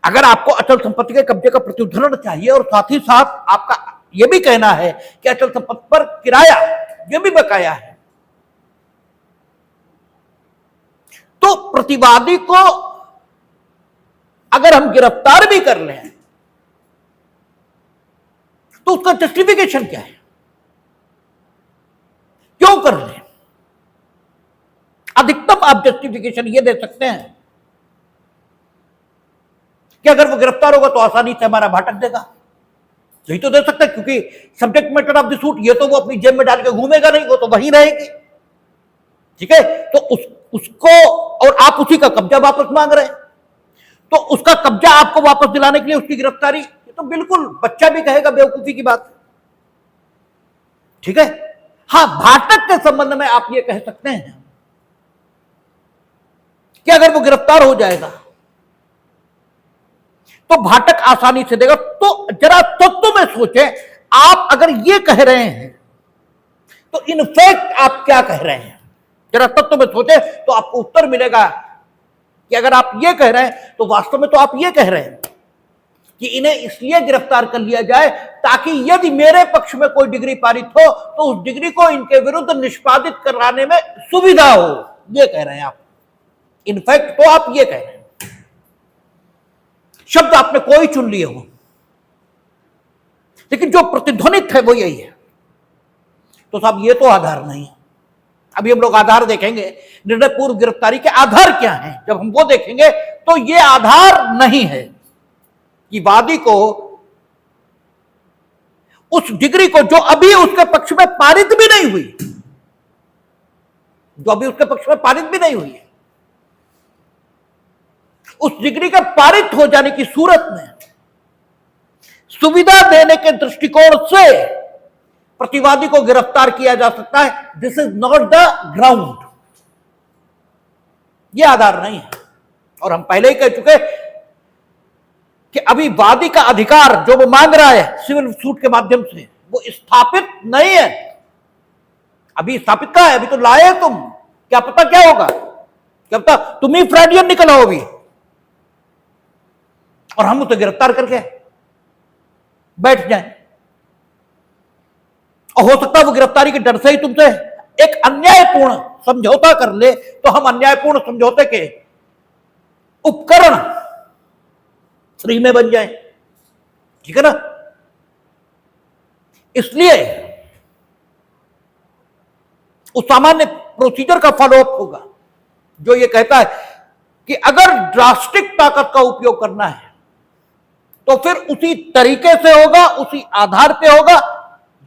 अगर आपको अचल संपत्ति के कब्जे का प्रत्युद्धरण चाहिए और साथ ही साथ आपका यह भी कहना है कि अचल संपत्ति पर किराया यह भी बकाया है, तो प्रतिवादी को अगर हम गिरफ्तार भी कर लें तो उसका जस्टिफिकेशन क्या है, क्यों कर लें? अधिकतम आप जस्टिफिकेशन ये दे सकते हैं कि अगर वो गिरफ्तार होगा तो आसानी से हमारा भाटक देगा, यही तो दे सकते हैं। क्योंकि subject matter of the suit ये तो वो अपनी जेब में डाल के घूमेगा नहीं, वो तो वहीं रहेगी, ठीक है। तो उसको, और आप उसी का कब्जा वापस मांग रहे हैं, तो उसका कब्जा आपको वापस दिलाने के लिए उसकी गिरफ्तारी, ये तो बिल्कुल बच्चा भी कहेगा बेवकूफी की बात, ठीक है। हां, भाटक के संबंध में आप ये कह सकते हैं कि अगर वो गिरफ्तार हो जाएगा तो भाटक आसानी से देगा। तो जरा तत्व में सोचें, आप अगर ये कह रहे हैं तो इनफैक्ट आप क्या कह रहे हैं? जरा तत्व में सोचें तो आपको उत्तर मिलेगा कि अगर आप ये कह रहे हैं तो वास्तव में तो आप ये कह रहे हैं कि इन्हें इसलिए गिरफ्तार कर लिया जाए ताकि यदि मेरे पक्ष में कोई डिग्री पारित हो तो उस डिग्री को इनके विरुद्ध निष्पादित कराने में सुविधा हो, ये कह रहे हैं आप। इनफैक्ट तो आप ये कह रहे हैं, शब्द आपने कोई चुन लिए हो, लेकिन जो प्रतिध्वनित है वो यही है। तो साहब ये तो आधार नहीं है। अभी हम लोग आधार देखेंगे, निर्णय पूर्व गिरफ्तारी के आधार क्या हैं। जब हम वो देखेंगे तो ये आधार नहीं है कि वादी को उस डिग्री को जो अभी उसके पक्ष में पारित भी नहीं हुई, जो अभी उसके पक्ष में पारित भी नहीं हुई है, उस डिग्री के पारित हो जाने की सूरत में सुविधा देने के दृष्टिकोण से प्रतिवादी को गिरफ्तार किया जा सकता है। This is not the ground, यह आधार नहीं है। और हम पहले ही कह चुके कि अभी वादी का अधिकार जो वो मांग रहा है सिविल सूट के माध्यम से, वो स्थापित नहीं है। अभी स्थापित कहां है? अभी तो लाए तुम, क्या पता क्या होगा, क्या पता तुम ही फ्रॉडियन निकल आओ अभी और हम उसे गिरफ्तार करके बैठ जाएं। और हो सकता है वो गिरफ्तारी के डर से ही तुमसे एक अन्यायपूर्ण समझौता कर ले, तो हम अन्यायपूर्ण समझौते के उपकरण फ्री में बन जाए, ठीक है ना। इसलिए उस सामान्य प्रोसीजर का फॉलोअप होगा जो ये कहता है कि अगर ड्रास्टिक ताकत का उपयोग करना है तो फिर उसी तरीके से होगा, उसी आधार पे होगा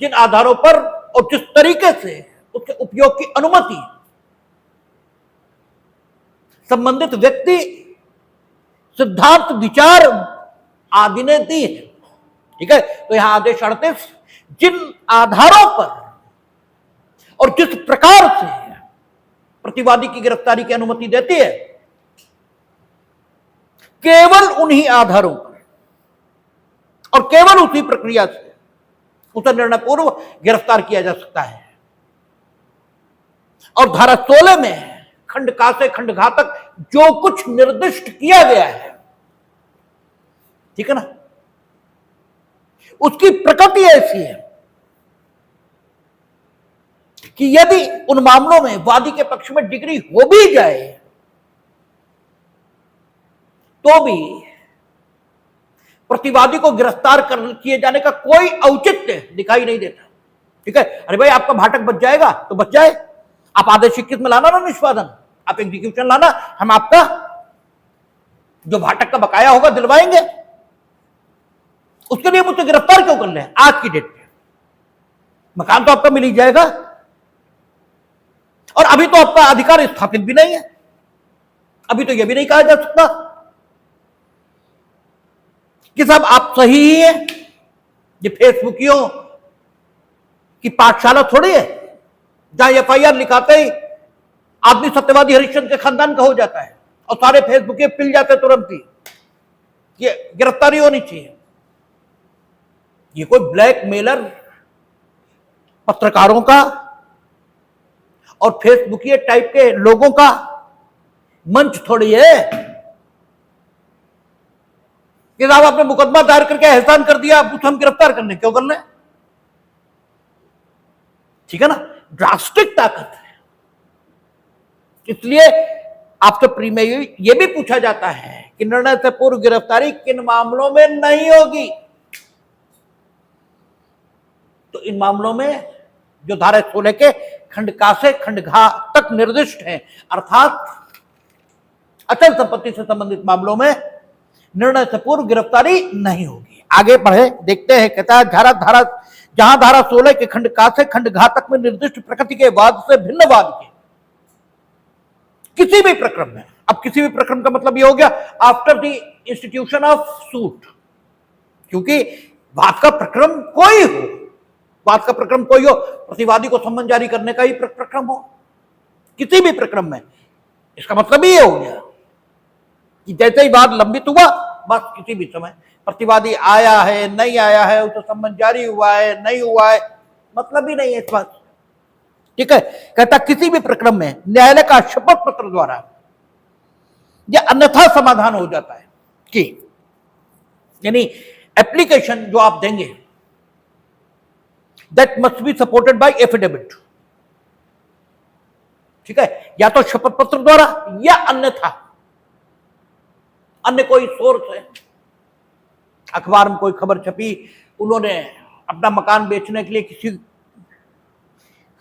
जिन आधारों पर और जिस तरीके से उसके उपयोग की अनुमति संबंधित व्यक्ति, सिद्धांत, विचार आदि ने दी है। ठीक है, तो यहां आदेश 38 जिन आधारों पर और जिस प्रकार से प्रतिवादी की गिरफ्तारी की अनुमति देती है, केवल उन्हीं आधारों पर और केवल उसी प्रक्रिया से उसे निर्णय पूर्व गिरफ्तार किया जा सकता है। और धारा 16 में खंड का से खंड घा तक जो कुछ निर्दिष्ट किया गया है, ठीक है ना, उसकी प्रकृति ऐसी है कि यदि उन मामलों में वादी के पक्ष में डिग्री हो भी जाए तो भी प्रतिवादी को गिरफ्तार किए जाने का कोई औचित्य दिखाई नहीं देता। ठीक है, अरे भाई आपका भाटक बच जाएगा तो बच जाए, आप आदेश 21 में लाना ना निष्पादन, आप एग्जीक्यूशन लाना, हम आपका जो भाटक का बकाया होगा दिलवाएंगे। उसके लिए मुझसे गिरफ्तार क्यों कर ले? आज की डेट में मकान तो आपका मिल ही जाएगा और अभी तो आपका अधिकार स्थापित भी नहीं है। अभी तो यह भी नहीं कहा जा सकता कि साहब आप सही ही है। ये फेसबुकियों की पाठशाला थोड़ी है जहां एफआईआर लिखाते ही आदमी सत्यवादी हरिश्चंद्र के खानदान का हो जाता है और सारे फेसबुकिये पिल जाते तुरंत ही, ये गिरफ्तारी होनी चाहिए। ये कोई ब्लैकमेलर पत्रकारों का और फेसबुकिये टाइप के लोगों का मंच थोड़ी है कि साहब आपने मुकदमा दायर करके एहसान कर दिया, अब हम गिरफ्तार करने क्यों कर ले? ठीक है ना, ड्रास्टिक ताकत है। इसलिए आपसे प्री में यह भी पूछा जाता है कि निर्णय से पूर्व गिरफ्तारी किन मामलों में नहीं होगी। तो इन मामलों में जो धारा 16 के खंड का से खंड घा तक निर्दिष्ट है, अर्थात अचल संपत्ति से संबंधित मामलों में निर्णय से पूर्व गिरफ्तारी नहीं होगी। आगे बढ़े, देखते हैं, कहता है जहां धारा 16 के खंड का से खंड घा तक में निर्दिष्ट प्रकृति के वाद से भिन्न वाद के किसी भी प्रकरण में, अब किसी भी प्रकरण का मतलब यह हो गया after the institution of suit, क्योंकि वाद का प्रकरण कोई हो, वाद का प्रकरण कोई हो, प्रतिवादी को सम्मन जारी करने का ही प्रकरण हो, किसी भी प्रकरण में, इसका मतलब ही यह हो गया कि जैसे ही वाद लंबित हुआ बस किसी भी समय प्रतिवादी आया है नहीं आया है, उसे सम्मन जारी हुआ है नहीं हुआ है, मतलब ही नहीं है इस बात। ठीक है, कहता किसी भी प्रकरण में न्यायालय का शपथ पत्र द्वारा या अन्यथा समाधान हो जाता है कि यानी एप्लीकेशन जो आप देंगे that must be supported by affidavit. ठीक है, या तो शपथ पत्र द्वारा या अन्यथा अन्य कोई सोर्स है, अखबार में कोई खबर छपी, उन्होंने अपना मकान बेचने के लिए किसी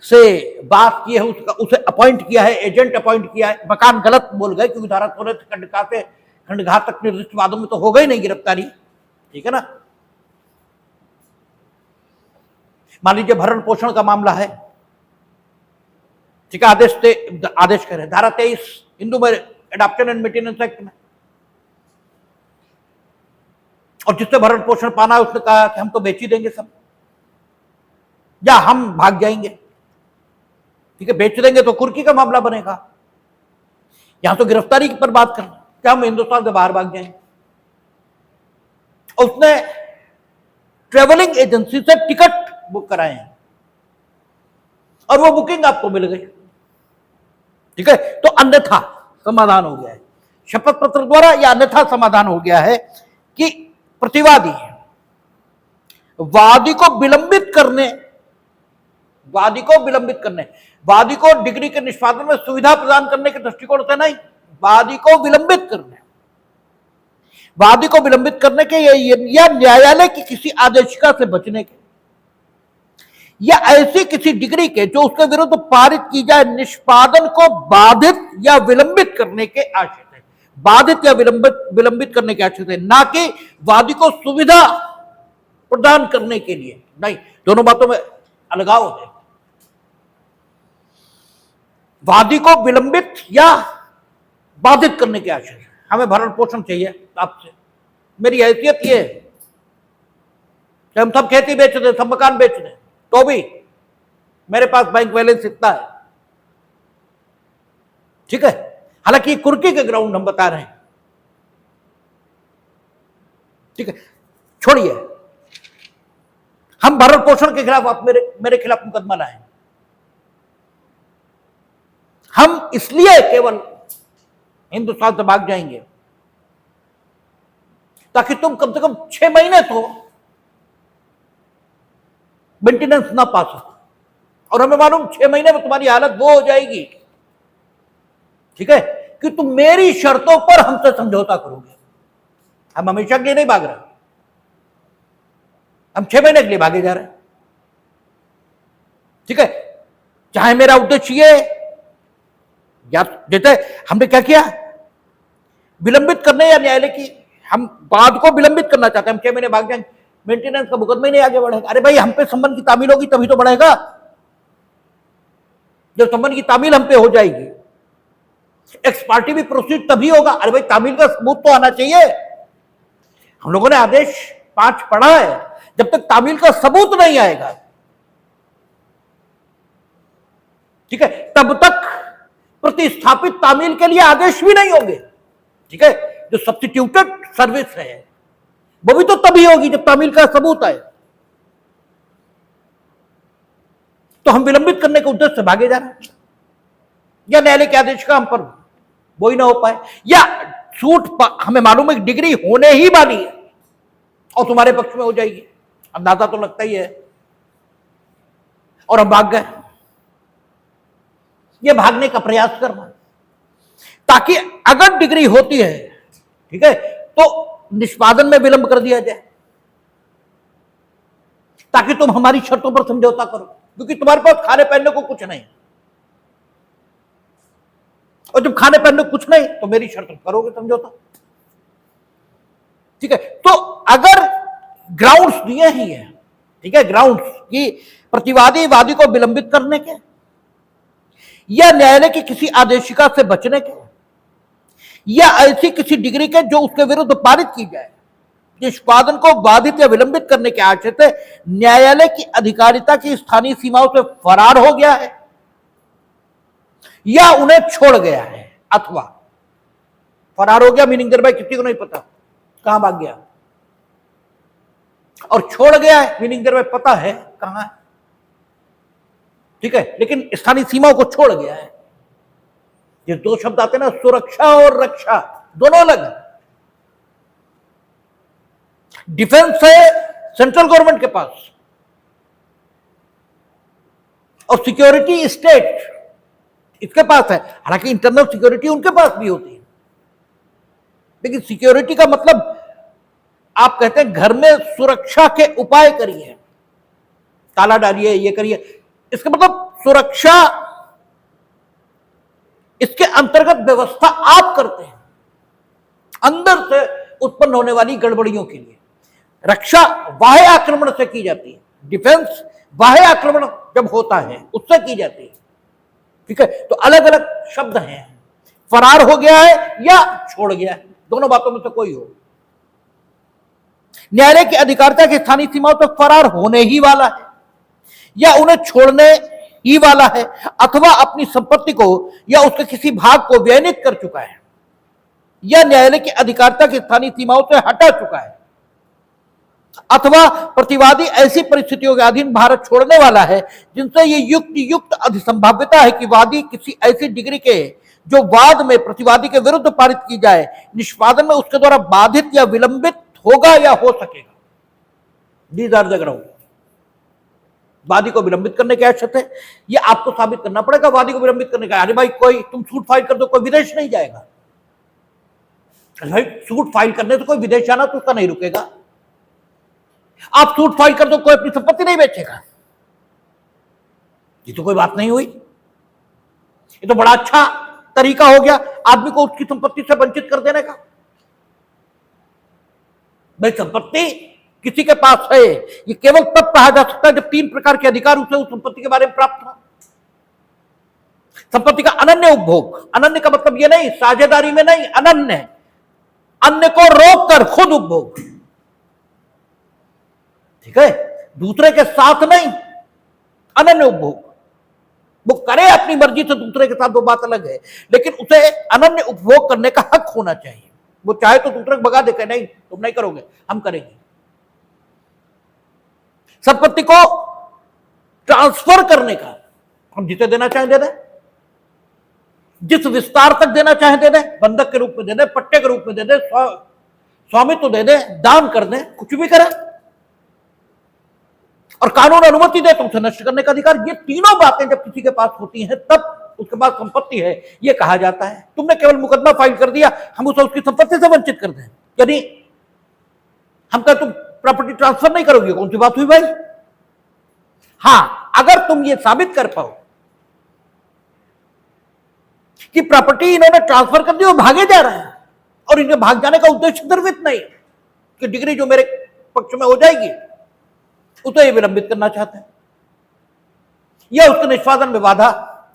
से बात की है, उसे अपॉइंट किया है, एजेंट अपॉइंट किया है, मकान गलत बोल गए क्योंकि धारा 16 से खंड का से खंड घा तक निर्दिष्ट वादों में तो हो गई नहीं गिरफ्तारी। ठीक है ना, मान लीजिए भरण पोषण का मामला है, ठीक है, आदेश कह रहे धारा 23 हिंदू में एडॉप्शन एंड मेंटेनेंस एक्ट में, और जिससे भरण पोषण पाना है उसने कहा कि हम तो बेच ही देंगे सब, या हम भाग जाएंगे। ठीक है, बेच देंगे तो कुर्की का मामला बनेगा, यहां तो गिरफ्तारी पर बात करना, क्या हम हिंदुस्तान से बाहर भाग जाएंगे। उसने ट्रेवलिंग एजेंसी से टिकट बुक कराए हैं और वो बुकिंग आपको मिल गई। ठीक है, तो अन्यथा समाधान हो गया है, शपथ पत्र द्वारा या अन्यथा समाधान हो गया है कि प्रतिवादी वादी को विलंबित करने, वादी को डिग्री के निष्पादन में सुविधा प्रदान करने के दृष्टिकोण से नहीं, वादी को विलंबित करने के या न्यायालय की किसी आदेशिका से बचने के या ऐसी किसी डिग्री के जो उसके विरुद्ध पारित की जाए निष्पादन को बाधित या विलंबित करने के आशय से, बाधित या विलंबित करने के आशय से, ना कि वादी को सुविधा प्रदान करने के लिए। नहीं, दोनों बातों में अलगाव है। वादी को विलंबित या बाधित करने के आशय से हमें भरण पोषण चाहिए आपसे। मेरी हैसियत ये है कि हम सब खेती बेच दें, सब मकान बेच दें, तो भी मेरे पास बैंक बैलेंस इतना है, ठीक है। हालांकि कुर्की के ग्राउंड हम बता रहे हैं, ठीक है, छोड़िए। हम भरण पोषण के खिलाफ आप मेरे खिलाफ मुकदमा लाए। हम इसलिए केवल हिंदुस्तान से भाग जाएंगे ताकि तुम कम से कम 6 महीने तो मेंटेनेंस ना पा सको, और हमें मालूम 6 महीने में तुम्हारी हालत वो हो जाएगी, ठीक है, कि तुम मेरी शर्तों पर हमसे समझौता करोगे। हम हमेशा के लिए नहीं भाग रहे, हम 6 महीने के लिए भागे जा रहे हैं, ठीक है। चाहे मेरा उद्देश्य ये, या जैसे हमने क्या किया, विलंबित करने या न्यायालय की, हम बाद को विलंबित करना चाहते हैं, हम 6 महीने भाग जाएंगे, मेंटेनेंस का मुकदमा ही नहीं आगे बढ़ेगा। अरे भाई, हम पे संबंध की तामील होगी तभी तो बढ़ेगा। जब संबंध की तामील हम पे हो जाएगी, एक्स पार्टी भी प्रोसीड तभी होगा। अरे भाई, तामील का सबूत तो आना चाहिए। हम लोगों ने आदेश 5 पढ़ा है, जब तक तामील का सबूत नहीं आएगा, ठीक है, तब तक प्रतिस्थापित तामील के लिए आदेश भी नहीं होंगे, ठीक है। जो सब्स्टिट्यूटेड सर्विस है वो भी तो तभी होगी जब तामील का सबूत आए। तो हम विलंबित करने के उद्देश्य से भागे जा रहे हैं, या न्यायालय के आदेश का हम पर वो ही ना हो पाए, या छूट हमें मालूम है डिग्री होने ही वाली है और तुम्हारे पक्ष में हो जाएगी, अंदाजा तो लगता ही है, और हम भाग गए। ये भागने का प्रयास करना, ताकि अगर डिग्री होती है, ठीक है, तो निष्पादन में विलंब कर दिया जाए, ताकि तुम हमारी शर्तों पर समझौता करो, क्योंकि तुम्हारे पास खाने पहनने को कुछ नहीं, और जब खाने पहनने को कुछ नहीं तो मेरी शर्त करोगे समझौता, ठीक है। तो अगर ग्राउंड्स दिए ही है, ठीक है, ग्राउंड्स की प्रतिवादी वादी को विलंबित करने के, या न्यायालय की किसी आदेशिका से बचने के, या ऐसी किसी डिग्री के जो उसके विरुद्ध पारित की जाए, निष्पादन को बाधित या विलंबित करने के आशय से न्यायालय की अधिकारिता की स्थानीय सीमाओं से फरार हो गया है या उन्हें छोड़ गया है, अथवा फरार हो गया मीनिंग देर भाई किसी को नहीं पता कहां भाग गया, और छोड़ गया है मीनिंग देर भाई पता है कहां है, ठीक है, लेकिन स्थानीय सीमाओं को छोड़ गया है। ये 2 शब्द आते हैं ना, सुरक्षा और रक्षा, दोनों अलग है। डिफेंस है सेंट्रल गवर्नमेंट के पास, और सिक्योरिटी स्टेट इसके पास है। हालांकि इंटरनल सिक्योरिटी उनके पास भी होती है, लेकिन सिक्योरिटी का मतलब आप कहते हैं घर में सुरक्षा के उपाय करिए, ताला डालिए, ये करिए, इसका मतलब सुरक्षा, इसके अंतर्गत व्यवस्था आप करते हैं अंदर से उत्पन्न होने वाली गड़बड़ियों के लिए। रक्षा बाह्य आक्रमण से की जाती है, डिफेंस बाह्य आक्रमण जब होता है उससे की जाती है, ठीक है। तो अलग अलग शब्द हैं, फरार हो गया है या छोड़ गया है, दोनों बातों में से कोई हो। न्यायालय की अधिकारिता की स्थानीय सीमाओं तक फरार होने ही वाला है या उन्हें छोड़ने ही वाला है, अथवा अपनी संपत्ति को या उसके किसी भाग को व्ययनित कर चुका है, या न्यायालय की अधिकारिता की स्थानीय सीमाओं से हटा चुका है, अथवा प्रतिवादी ऐसी परिस्थितियों के अधीन भारत छोड़ने वाला है जिनसे ये युक्त अधिसंभाव्यता है कि वादी किसी ऐसी डिग्री के जो वाद में प्रतिवादी के विरुद्ध पारित की जाए निष्पादन में उसके द्वारा बाधित या विलंबित होगा या हो सकेगा। These are the ground. वादी को विलंबित करने की आवश्यकता है, ये आपको साबित करना पड़ेगा वादी को विलंबित करने का। अरे भाई, कोई तुम सूट फाइल कर दो, कोई विदेश नहीं जाएगा। अरे भाई, सूट फाइल करने से कोई विदेश जाना तो उसका नहीं रुकेगा। आप सूट फाइल कर दो, कोई अपनी संपत्ति नहीं बेचेगा। ये तो कोई बात नहीं हुई, ये तो बड़ा अच्छा तरीका हो गया आदमी को उसकी संपत्ति से वंचित कर देने का। भाई संपत्ति किसी के पास है, ये केवल तब कहा जा सकता है जब 3 प्रकार के अधिकार उसे उस संपत्ति के बारे में प्राप्त हो। संपत्ति का अनन्य उपभोग, अनन्य का मतलब ये नहीं साझेदारी में नहीं, अनन्य, अन्य को रोक कर खुद उपभोग, ठीक है, दूसरे के साथ नहीं, अनन्य उपभोग। वो करे अपनी मर्जी से दूसरे के साथ, वो बात अलग है, लेकिन उसे अनन्य उपभोग करने का हक होना चाहिए। वो चाहे तो दूसरे को भगा दे, नहीं तुम नहीं करोगे, हम करेंगे। संपत्ति को ट्रांसफर करने का, हम जिसे देना चाहें दे दें, जिस विस्तार तक देना चाहें दे दें, बंधक के रूप में दे दें, पट्टे के रूप में दे दें, स्वामित्व दे दें, दान कर दें, कुछ भी करें, और कानून अनुमति दे तो उसे नष्ट करने का अधिकार। ये तीनों बातें जब किसी के पास होती हैं तब उसके पास संपत्ति है, ये कहा जाता है। तुमने केवल मुकदमा फाइल कर दिया, हम उसे उसकी संपत्ति से वंचित कर दें, यानी हम कह तुम प्रॉपर्टी ट्रांसफर नहीं करोगे, कौन सी बात हुई भाई? हां, अगर तुम ये साबित कर पाओ कि प्रॉपर्टी इन्होंने ट्रांसफर कर दी और भागे जा रहे हैं, और इनके भाग जाने का उद्देश्य द्रवित नहीं कि डिग्री जो मेरे पक्ष में हो जाएगी उसे विलंबित करना चाहते हैं या उसके निष्पादन में बाधा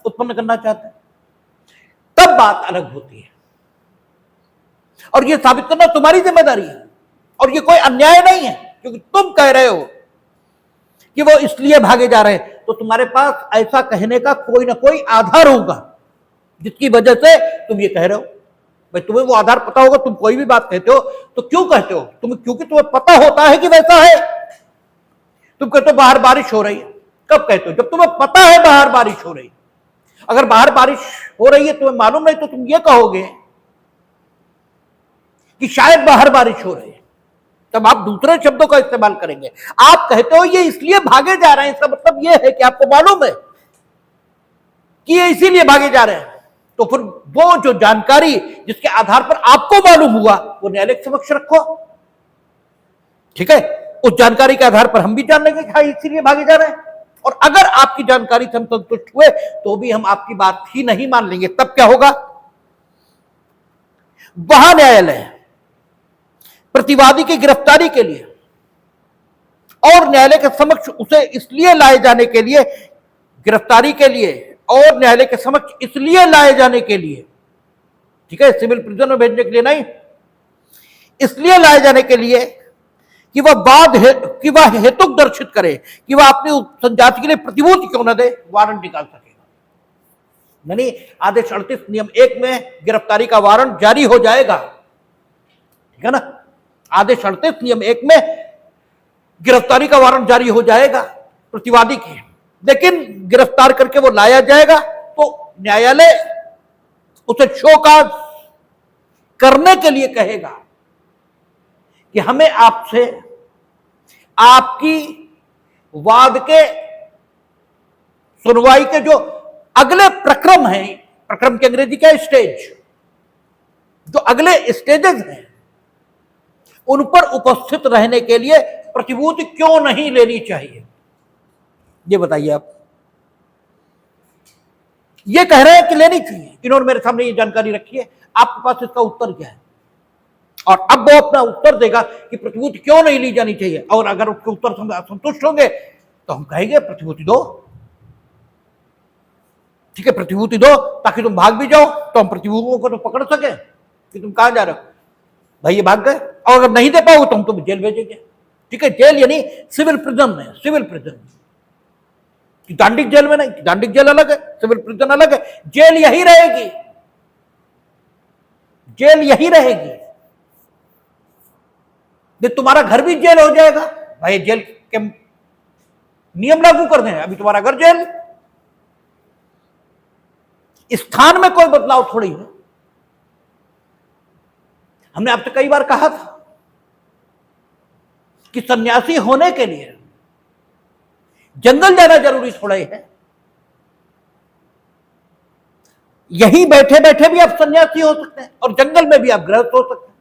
उत्पन्न करना चाहते हैं, तब बात अलग होती है। और यह साबित करना तुम्हारी जिम्मेदारी है, और यह कोई अन्याय नहीं है, क्योंकि तुम कह रहे हो कि वो इसलिए भागे जा रहे हैं, तो तुम्हारे पास ऐसा कहने का कोई ना कोई आधार होगा जिसकी वजह से तुम ये कह रहे हो। भाई तुम्हें वो आधार पता होगा, तुम कोई भी बात कहते हो तो क्यों कहते हो? क्योंकि तुम्हें पता होता है कि वैसा है। तुम कहते हो बाहर बारिश हो रही है, कब कहते हो? जब तुम्हें पता है बाहर बारिश हो रही है। अगर बाहर बारिश हो रही है तुम्हें मालूम नहीं तो तुम ये कहोगे कि शायद बाहर बारिश हो रही है, तब आप दूसरे शब्दों का इस्तेमाल करेंगे। आप कहते हो ये इसलिए भागे जा रहे हैं, इसका मतलब ये है कि आपको मालूम है कि ये इसीलिए भागे जा रहे हैं, तो फिर वो जो जानकारी जिसके आधार पर आपको मालूम हुआ वो न्यायालय के समक्ष रखो, ठीक है? उस जानकारी के आधार पर हम भी जान लेंगे कि हाँ इसीलिए भागे जा रहे हैं, और अगर आपकी जानकारी से हम संतुष्ट हुए तो भी हम आपकी बात ही नहीं मान लेंगे। तब क्या होगा? वहां न्यायालय प्रतिवादी की गिरफ्तारी के लिए और न्यायालय के समक्ष उसे इसलिए लाए जाने के लिए, गिरफ्तारी के लिए और न्यायालय के समक्ष इसलिए लाए जाने के लिए, ठीक है, सिविल प्रिजन में भेजने के लिए नहीं, इसलिए लाए जाने के लिए कि वह हेतुक दर्शित करे कि वह अपनी संजाति के लिए प्रतिभूति क्यों न दे, वारंट निकाल सकेगा। यानी आदेश 38 नियम 1 में गिरफ्तारी का वारंट जारी हो जाएगा, ठीक है ना? आदेश 38 नियम 1 में गिरफ्तारी का वारंट जारी हो जाएगा प्रतिवादी के, लेकिन गिरफ्तार करके वो लाया जाएगा तो न्यायालय उसे शोकाज करने के लिए कहेगा कि हमें आपसे आपकी वाद के सुनवाई के जो अगले प्रक्रम हैं, प्रक्रम की अंग्रेजी क्या है? स्टेज, जो अगले स्टेजेस हैं उन पर उपस्थित रहने के लिए प्रतिभूति क्यों नहीं लेनी चाहिए, ये बताइए आप। ये कह रहे हैं कि लेनी चाहिए, इन्होंने मेरे सामने ये जानकारी रखी है, आपके पास इसका उत्तर क्या है? और अब वो अपना उत्तर देगा कि प्रतिभूति क्यों नहीं ली जानी चाहिए, और अगर उसके उत्तर से असंतुष्ट होंगे तो हम कहेंगे प्रतिभूति दो, ठीक है, प्रतिभूति दो ताकि तुम भाग भी जाओ, तो हम प्रतिभूतियों को तो पकड़ सके कि तुम कहां जा रहे हो, भाई ये भाग गए, और अगर नहीं दे पाओगे तो हम तुम जेल भेजेंगे, ठीक है? जेल यानी सिविल प्रिजन में, सिविल प्रिजन, दांडिक जेल में नहीं, दांडिक जेल अलग है, सिविल प्रिजन अलग है। जेल यही रहेगी, जेल यही रहेगी, तुम्हारा घर भी जेल हो जाएगा। भाई जेल के नियम लागू कर दें, अभी तुम्हारा घर जेल, स्थान में कोई बदलाव थोड़ी है। हमने आपसे कई बार कहा था कि सन्यासी होने के लिए जंगल जाना जरूरी थोड़ा ही है, यहीं बैठे बैठे भी आप सन्यासी हो सकते हैं और जंगल में भी आप गृहस्थ हो सकते हैं।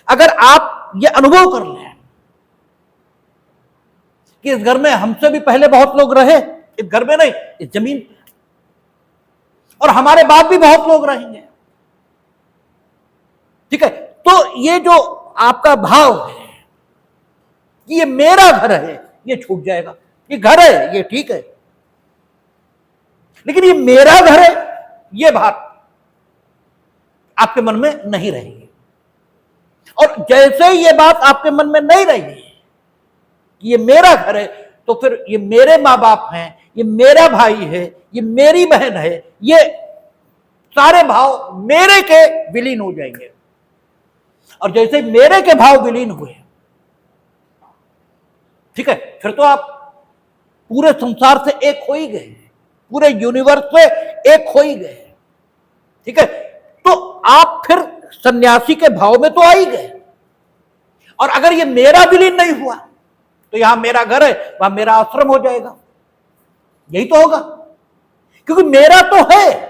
अगर आप ये अनुभव कर लें कि इस घर में हमसे भी पहले बहुत लोग रहे, इस घर में नहीं, इस जमीन पे, और हमारे बाद भी बहुत लोग रहेंगे। ठीक है, तो ये जो आपका भाव है कि ये मेरा घर है, ये छूट जाएगा। ये घर है, ये ठीक है, लेकिन ये मेरा घर है, ये बात आपके मन में नहीं रहेगी। और जैसे ही ये बात आपके मन में नहीं रहेगी कि ये मेरा घर है, तो फिर ये मेरे मां बाप हैं, ये मेरा भाई है, ये मेरी बहन है, ये सारे भाव मेरे के विलीन हो जाएंगे। और जैसे मेरे के भाव विलीन हुए, ठीक है, फिर तो आप पूरे संसार से एक हो ही गए, पूरे यूनिवर्स से एक हो ही गए। ठीक है, तो आप फिर सन्यासी के भाव में तो आ ही गए। और अगर ये मेरा विलीन नहीं हुआ, तो यहां मेरा घर है, वहां मेरा आश्रम हो जाएगा। यही तो होगा, क्योंकि मेरा तो है,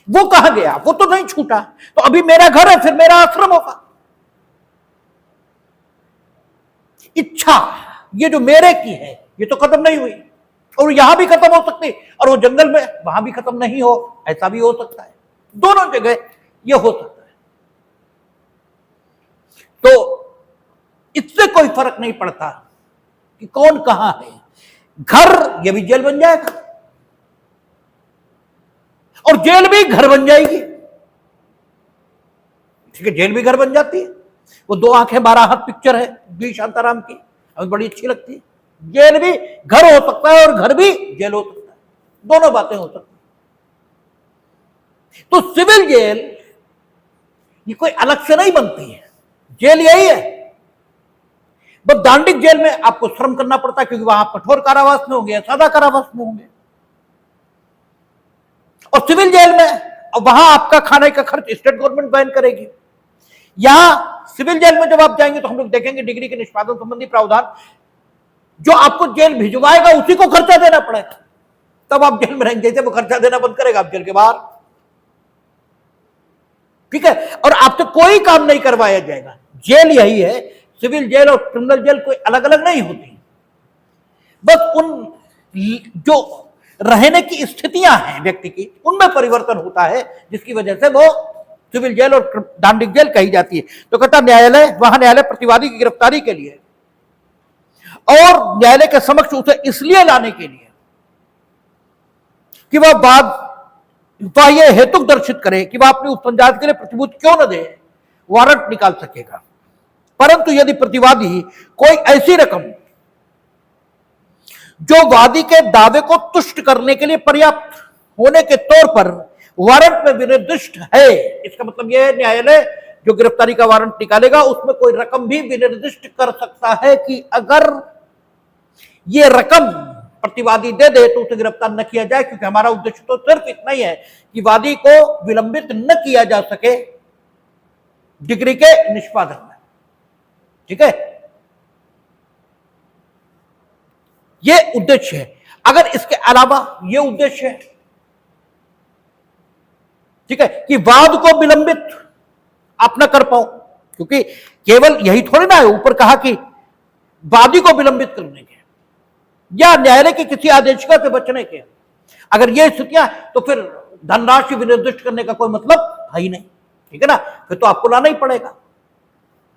वो कहां गया, वो तो नहीं छूटा। तो अभी मेरा घर है, फिर मेरा आश्रम होगा। इच्छा ये जो मेरे की है, ये तो खत्म नहीं हुई, और यहां भी खत्म हो सकती, और वो जंगल में वहां भी खत्म नहीं हो, ऐसा भी हो सकता है। दोनों जगह ये हो सकता है। तो इससे कोई फर्क नहीं पड़ता कि कौन कहां है। घर ये भी जेल बन जाएगा, और जेल भी घर बन जाएगी। ठीक है, जेल भी घर बन जाती है। वो 2 आंखें 12 हाथ पिक्चर है बी शांताराम की, हमें बड़ी अच्छी लगती है। जेल भी घर हो सकता है और घर भी जेल हो सकता है, दोनों बातें हो सकती है। तो सिविल जेल ये कोई अलग से नहीं बनती है, जेल यही है। बस दांडिक जेल में आपको श्रम करना पड़ता है, क्योंकि वहां आप कठोर कारावास में होंगे या सादा कारावास में होंगे। और सिविल जेल में वहां आपका खाने का खर्च स्टेट गवर्नमेंट वहन करेगी। यहां सिविल जेल में जब आप जाएंगे तो हम लोग देखेंगे डिग्री के निष्पादन संबंधी प्रावधान, जो आपको जेल भिजवाएगा उसी को खर्चा देना पड़ेगा, तब आप जेल में रहेंगे। जैसे वो खर्चा देना बंद करेगा, आप जेल के बाहर। ठीक है, और आपसे कोई काम नहीं करवाया जाएगा। जेल यही है, सिविल जेल और क्रिमिनल जेल कोई अलग अलग नहीं होती, बस उन जो रहने की स्थितियां हैं व्यक्ति की, उनमें परिवर्तन होता है, जिसकी वजह से वो सिविल जेल और दांडिक जेल कही जाती है। तो कहता न्यायालय, वहां न्यायालय प्रतिवादी की गिरफ्तारी के लिए और न्यायालय के समक्ष उसे इसलिए लाने के लिए कि वह यह हेतु दर्शित करे कि वह अपनी उपसंजात के लिए प्रतिभूति क्यों न दे, वारंट निकाल सकेगा। परंतु यदि प्रतिवादी कोई ऐसी रकम जो वादी के दावे को तुष्ट करने के लिए पर्याप्त होने के तौर पर वारंट में विनिर्दिष्ट है, इसका मतलब यह है न्यायालय जो गिरफ्तारी का वारंट निकालेगा उसमें कोई रकम भी विनिर्दिष्ट कर सकता है कि अगर यह रकम प्रतिवादी दे दे तो उसे गिरफ्तार न किया जाए, क्योंकि हमारा उद्देश्य तो सिर्फ इतना ही है कि वादी को विलंबित न किया जा सके डिग्री के निष्पादन में। ठीक है, यह उद्देश्य है। अगर इसके अलावा यह उद्देश्य है, ठीक है, कि वाद को विलंबित आप न कर पाओ, क्योंकि केवल यही थोड़ी ना है, ऊपर कहा कि वादी को विलंबित करने के या न्यायालय के किसी आदेशिका से बचने के, अगर ये स्थितियां, तो फिर धनराशि विनिर्दिष्ट करने का कोई मतलब है ही नहीं। ठीक है ना, फिर तो आपको लाना ही पड़ेगा,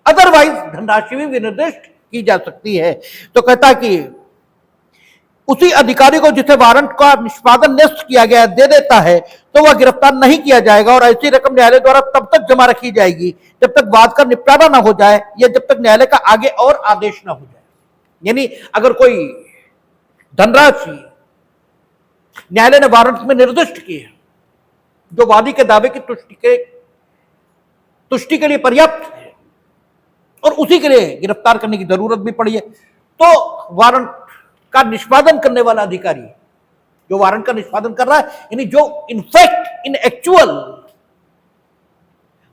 अदरवाइज धनराशि भी विनिर्दिष्ट की जा सकती है। तो कहता कि उसी अधिकारी को जिसे वारंट का निष्पादन निश्चित किया गया दे देता है तो वह गिरफ्तार नहीं किया जाएगा, और ऐसी रकम न्यायालय द्वारा तब तक जमा रखी जाएगी जब तक वाद का निपटारा ना हो जाए या जब तक न्यायालय का आगे और आदेश ना हो जाए। यानी अगर कोई धनराशि न्यायालय ने वारंट में निर्दिष्ट की है जो वादी के दावे की तुष्टि के लिए पर्याप्त है और उसी के लिए गिरफ्तार करने की जरूरत भी पड़ी है, तो वारंट का निष्पादन करने वाला अधिकारी जो वारंट का निष्पादन कर रहा है, यानी जो इनफैक्ट इन एक्चुअल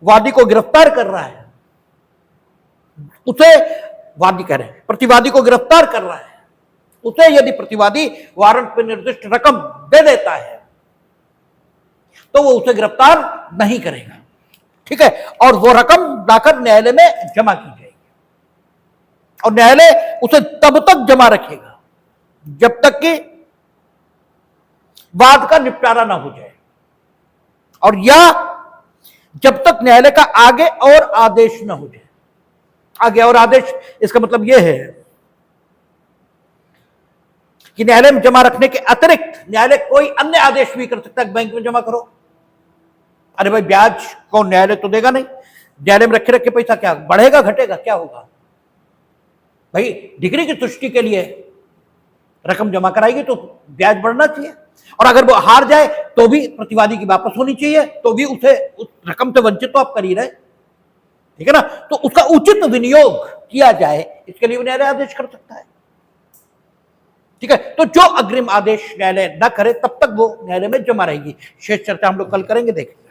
वादी को गिरफ्तार कर रहा है, उसे वादी कह रहे हैं, प्रतिवादी को गिरफ्तार कर रहा है, उसे यदि प्रतिवादी वारंट पर निर्दिष्ट रकम दे देता है तो वो उसे गिरफ्तार नहीं करेगा। ठीक है, और वो रकम लाकर न्यायालय में जमा की जाएगी। और न्यायालय उसे तब तक जमा रखेगा जब तक कि वाद का निपटारा ना हो जाए, और या जब तक न्यायालय का आगे और आदेश ना हो जाए। आगे और आदेश, इसका मतलब यह है कि न्यायालय में जमा रखने के अतिरिक्त न्यायालय कोई अन्य आदेश भी कर सकता है, बैंक में जमा करो। अरे भाई, ब्याज कौन, न्यायालय तो देगा नहीं। न्यायालय में रखे रखे पैसा क्या बढ़ेगा घटेगा, क्या होगा? भाई, डिग्री की तुष्टि के लिए रकम जमा कराएगी तो ब्याज बढ़ना चाहिए, और अगर वो हार जाए तो भी प्रतिवादी की वापस होनी चाहिए, तो भी उसे उस रकम से वंचित तो आप कर ही रहे, ठीक है ना। तो उसका उचित विनियोग किया जाए, इसके लिए न्यायालय आदेश कर सकता है, ठीक है। तो जो अग्रिम आदेश न्यायालय न करे तब तक वो न्यायालय में जमा रहेगी। शेष चर्चा हम लोग कल करेंगे, देखेंगे।